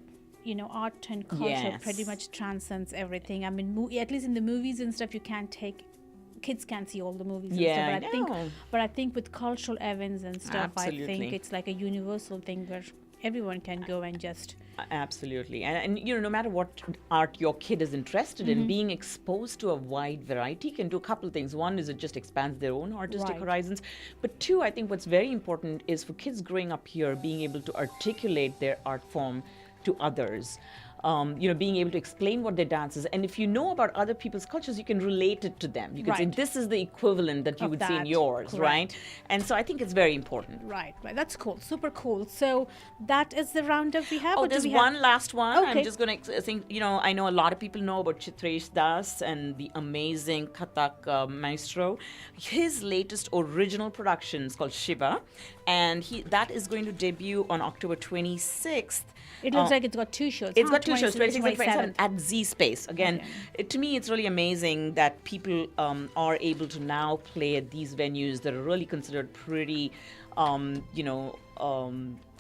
art and culture pretty much transcends everything. I mean, at least in the movies and stuff, kids can't see all the movies and stuff. But I think with cultural events and stuff, I think it's like a universal thing where everyone can go and just... Absolutely. And no matter what art your kid is interested in, being exposed to a wide variety can do a couple of things. One is it just expands their own artistic horizons. But 2, I think what's very important is for kids growing up here, being able to articulate their art form to others. Being able to explain what their dance is. And if you know about other people's cultures, you can relate it to them. You can say, this is the equivalent that you would see in yours, right? And so I think it's very important. Right. That's cool. Super cool. So that is the roundup we have. Oh, there's one last one. Okay. I'm just going to think, I know a lot of people know about Chitresh Das and the amazing Kathak maestro. His latest original production is called Shiva. And that is going to debut on October 26th. It looks like it's got 2 shows. It's got 2 shows, 26 and 27 at Z Space. Again, to me, it's really amazing that people are able to now play at these venues that are really considered pretty, kind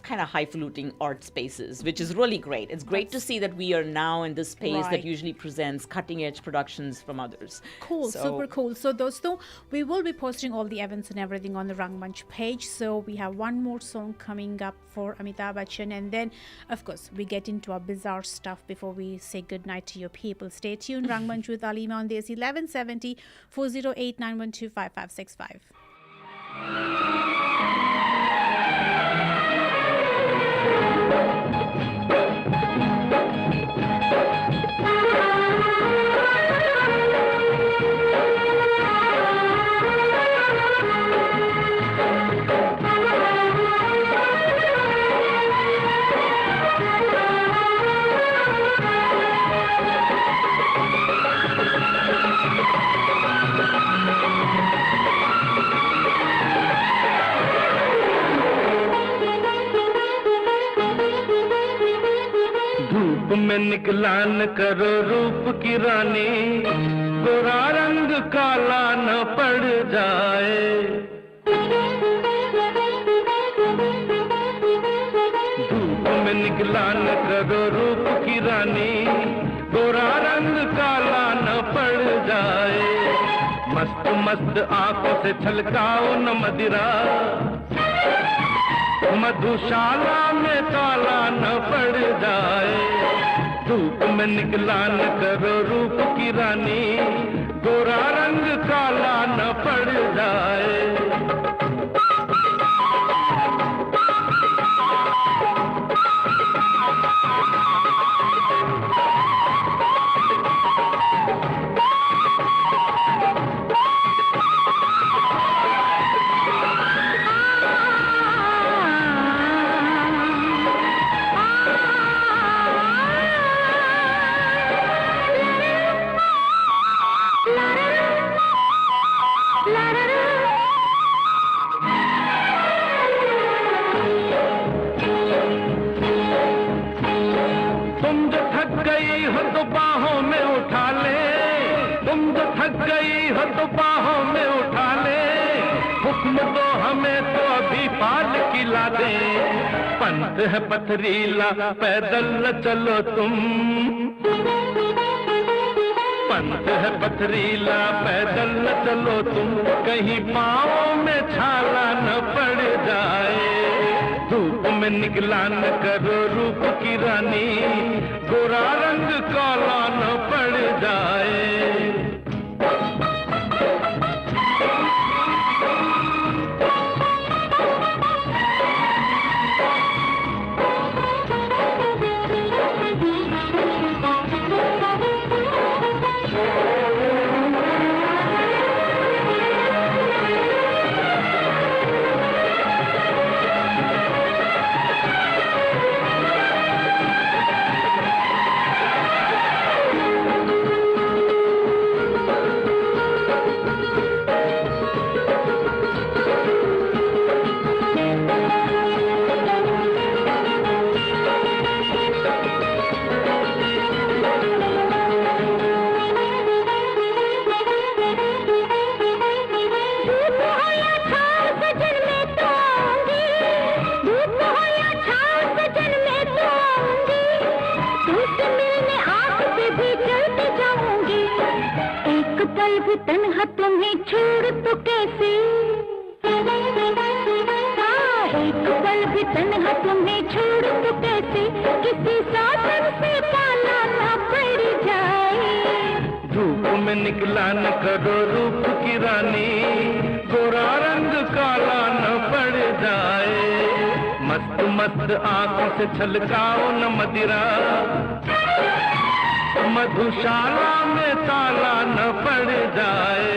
kind of highfalutin art spaces, which is really great. It's great to see that we are now in this space that Right. usually presents cutting edge productions from others. Cool, So- super cool. So, dosto, we will be posting all the events and everything on the Rangmunch page. So, we have one more song coming up for Amitabh Bachchan, and then, of course, we get into our bizarre stuff before we say goodnight to your people. Stay tuned. Rangmunch with Alima on Desi 1170 408 912 5565. धूप में निकला न करो रूप की रानी, गोरा रंग काला न पड़ जाए। धूप में निकला न करो रूप की रानी, गोरा रंग काला न पड़ जाए। मस्त मस्त आंखों से छलकाओ न मदिरा, मधुशाला में काला न पड़ जाए। धूप में निकला न करो रूप की रानी, गोरा रंग काला न पड़ जाए। तुम जो थक गई हो तो बाहों में उठा ले, तुम जो थक गई हो तो बाहों में उठा ले। हुक्म दो हमें तो अभी पाल किला दे। पंथ है पथरीला पैदल न चलो तुम, पंथ है पथरीला पैदल न चलो तुम, कहीं पाँव में छाला न पड़ जाए। धूप में निकला न करो रूप की रानी, गोरा रंग काला न पड़ जाए। तन्हा तुम्हें छोड़ तो कैसे, एक पल भी तन्हा तुम्हें छोड़ तो कैसे, किसी साधन से पाला ना पड़ जाए। धूप में निकला न करो रूप की रानी, गोरा रंग काला न पड़ जाए। मस्त मस्त आंखों से छलकाओ न मदिरा, मधुशाला में ताला न पड़ जाए।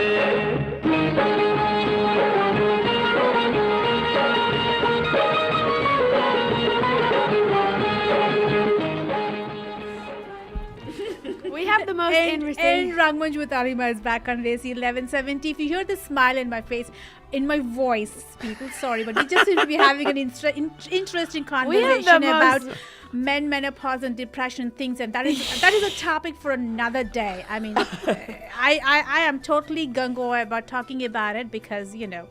We have the most interesting. And Rangmunch with Alima is back on Desi 1170. If you hear the smile in my face, in my voice, people, sorry, but we just seem to be having an interesting conversation about men, menopause, and depression things, and that is a topic for another day. I mean, I am totally gung-ho about talking about it because, you know,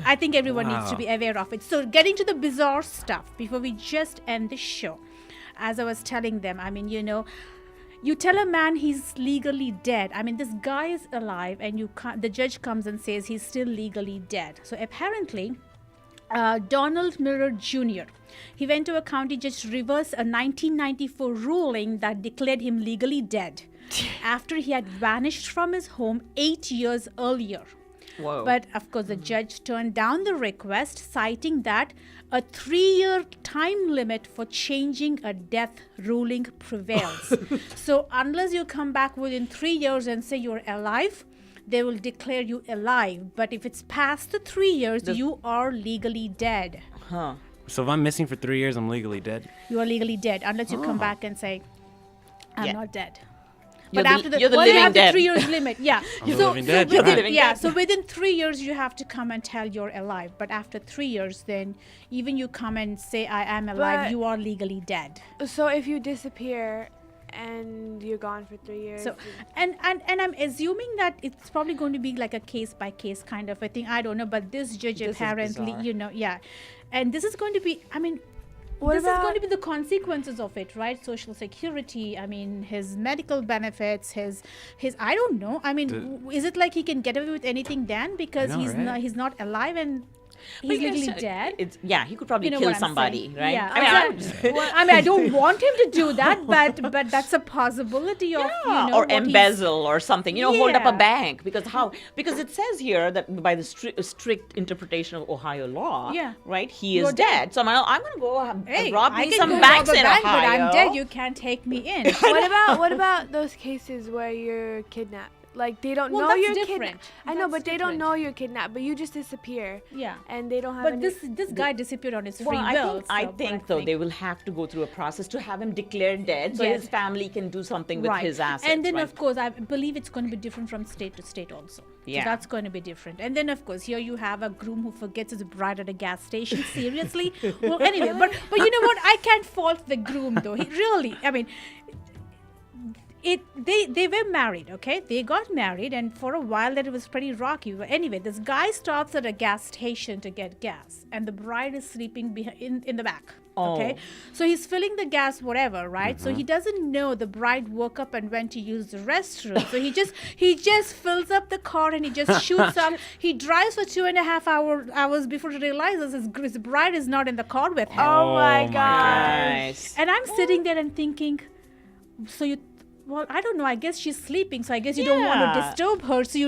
I think everyone needs to Wow. be aware of it. So getting to the bizarre stuff before we just end the show, as I was telling them, I mean, you tell a man he's legally dead. I mean, this guy is alive, and the judge comes and says he's still legally dead. So apparently, Donald Miller Jr. He went to a county judge to reverse a 1994 ruling that declared him legally dead after he had vanished from his home 8 years earlier. Whoa. But of course, the judge turned down the request, citing that a 3-year time limit for changing a death ruling prevails. So unless you come back within 3 years and say you're alive, they will declare you alive. But if it's past the 3 years, you are legally dead. Huh. So if I'm missing for 3 years, I'm legally dead. You are legally dead unless you come Oh. back and say, I'm Yeah. not dead. You're But the- after the, you're the well, you living have the dead. 3 years limit, yeah. I'm the living dead, within, right. Living yeah, dead. so within 3 years you have to come and tell you're alive. But after 3 years, then even you come and say I am alive, But- you are legally dead. So if you disappear and you're gone for 3 years. So and I'm assuming that it's probably going to be like a case by case kind of a thing. I don't know, but this judge This is apparently, bizarre. yeah, and this is going to be. I mean. What This is about- going to be the consequences of it, right? Social security. I mean, his medical benefits, his. I don't know. I mean, is it like he can get away with anything then because know, right? he's not alive and But he's yes, legally dead? Yeah, he could probably You know kill what I'm somebody, saying? right? Yeah, I mean, I would exactly. Well, I mean, I don't want him to do that, but that's a possibility of or what he's- embezzle or something, hold up a Yeah. bank because it says here that by the strict interpretation of Ohio law, Yeah. right, he You're is dead. So I'm gonna go Hey, rob I me can some go banks rob a in bank, Ohio. but I'm dead. You can't take me in. what about those cases where you're kidnapped? Like they don't Well, know that's you're different. kidnapped. I know, That's but they don't different. know you're kidnapped. But you just disappear. Yeah. And they don't have. But any, this guy disappeared on his free Well, will. I so think though they will have to go through a process to have him declared dead, so Yes. his family can do something with right. his assets. And then right? of course I believe it's going to be different from state to state also. Yeah. So that's going to be different. And then of course here you have a groom who forgets his bride at a gas station. Seriously? Well, anyway, but you know what? I can't fault the groom though. He really, I mean, they were married, okay? They got married, and for a while that it was pretty rocky. But anyway, this guy stops at a gas station to get gas, and the bride is sleeping in the back. Okay, Oh. so he's filling the gas, whatever, right? So he doesn't know the bride woke up and went to use the restroom. So he just fills up the car and he just shoots up. He drives for 2.5 hours before he realizes his bride is not in the car with him. Oh my my god. Nice. And I'm sitting there and thinking, so you. Well, I don't know. I guess she's sleeping, so I guess you don't want to Yeah. disturb her. So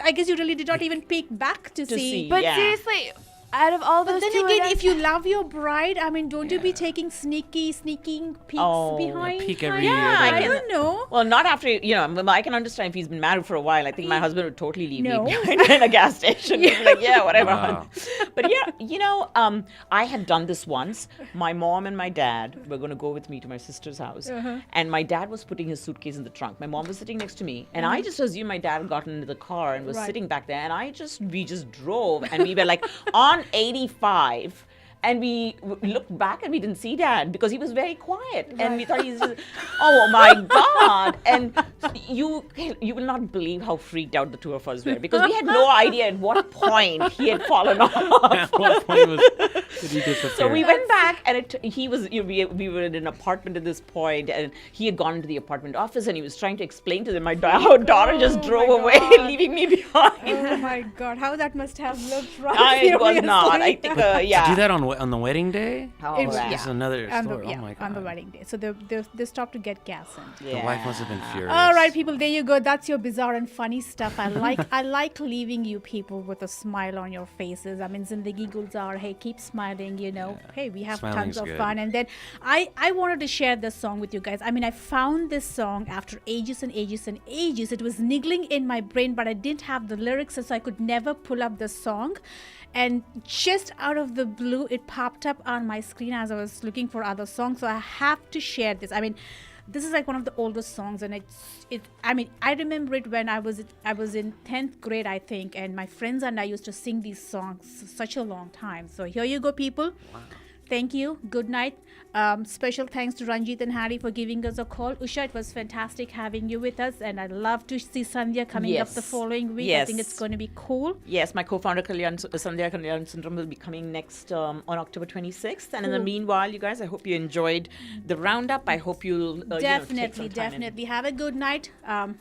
I guess you really did not even peek back to see. But Yeah. seriously, out of all But those then two again, of if you love your bride, I mean, don't you be taking sneaking peeks Oh, behind? peek her? every Yeah, other- I I can- don't know. Well, not after, I can understand if he's been married for a while. I think my husband would totally leave No. me behind in a gas station. He'd be like, yeah, whatever. Wow. But yeah, I had done this once. My mom and my dad were going to go with me to my sister's house. And my dad was putting his suitcase in the trunk. My mom was sitting next to me. And I just assumed my dad had gotten into the car and was Right. sitting back there. And we just drove. And we were like on 85. And we looked back and we didn't see Dad because he was very quiet. And we thought he's just, oh my God. And you will not believe how freaked out the two of us were because we had no idea at what point he had fallen off. At what point did he disappear? So we went back and he was, we were in an apartment at this point and he had gone into the apartment office and he was trying to explain to them my daughter just drove away, leaving me behind. Oh my God, how that must have looked right. It was not. I think, yeah. Do that on the wedding day? Oh, It was- yeah. This is another On story. the, Oh my God. on the wedding day. So they stopped to get gas in. The wife must have been furious. All right, people, there you go. That's your bizarre and funny stuff. I like leaving you people with a smile on your faces. I mean, Zindagi Gulzar, hey, keep smiling, Hey, we have Smiling's tons of good. fun. And then I wanted to share this song with you guys. I mean, I found this song after ages and ages and ages. It was niggling in my brain, but I didn't have the lyrics, so I could never pull up the song. And just out of the blue, it popped up on my screen as I was looking for other songs. So I have to share this. I mean, this is like one of the oldest songs, and I mean, I remember it when I was in 10th grade, I think, and my friends and I used to sing these songs such a long time. So here you go, people. Wow. Thank you. Good night. Special thanks to Ranjit and Harry for giving us a call. Usha, it was fantastic having you with us, and I'd love to see Sandhya coming up the following week. I think it's going to be cool. Yes, my co-founder Sandhya Kalyan Sundram will be coming next on October 26th. And in the meanwhile, you guys, I hope you enjoyed the roundup. I hope you'll definitely have a good night.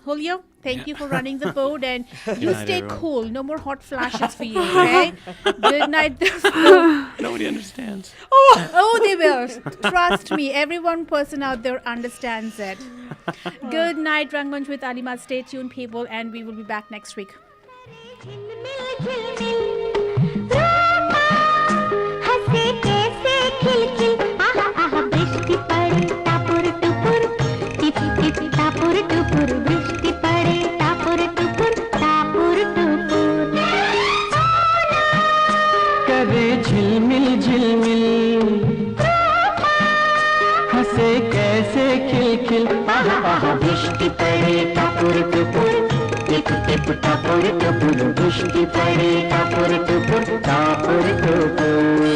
Julio, thank you for running the boat, and you stay cool. No more hot flashes for you, okay? Good night. Nobody understands. Oh, they will. Trust me, one person out there understands it. Good night, Rangmunch with Alima. Stay tuned, people, and we will be back next week. करे झिलमिल झिलमिल हंसे कैसे खिलखिल आहा आहा बृष्टि पड़े टपुर टपुर tip tip टपुर टपुर बृष्टि पड़े टपुर टपुर टपुर टपुर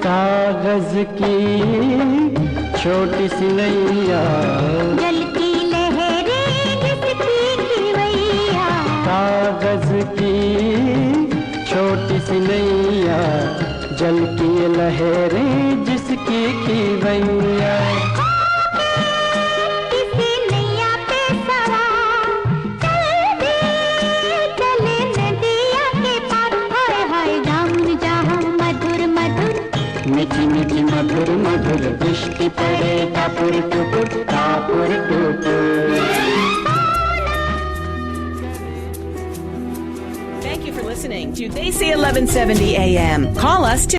कागज की छोटी सी नैया जल की लहरें जिसकी खिवैया कागज की छोटी सी नैया जल की लहरें जिसकी खिवैया किसी नैया पे सवार चले नदिया के पार हाय हाय जाम जहाँ मधुर मधुर मीठी मीठी मधुर मधुर बृष्टि पड़े Tapur टुपुर Tapur टुपुर Thank you for listening to Desi 1170 AM. Call us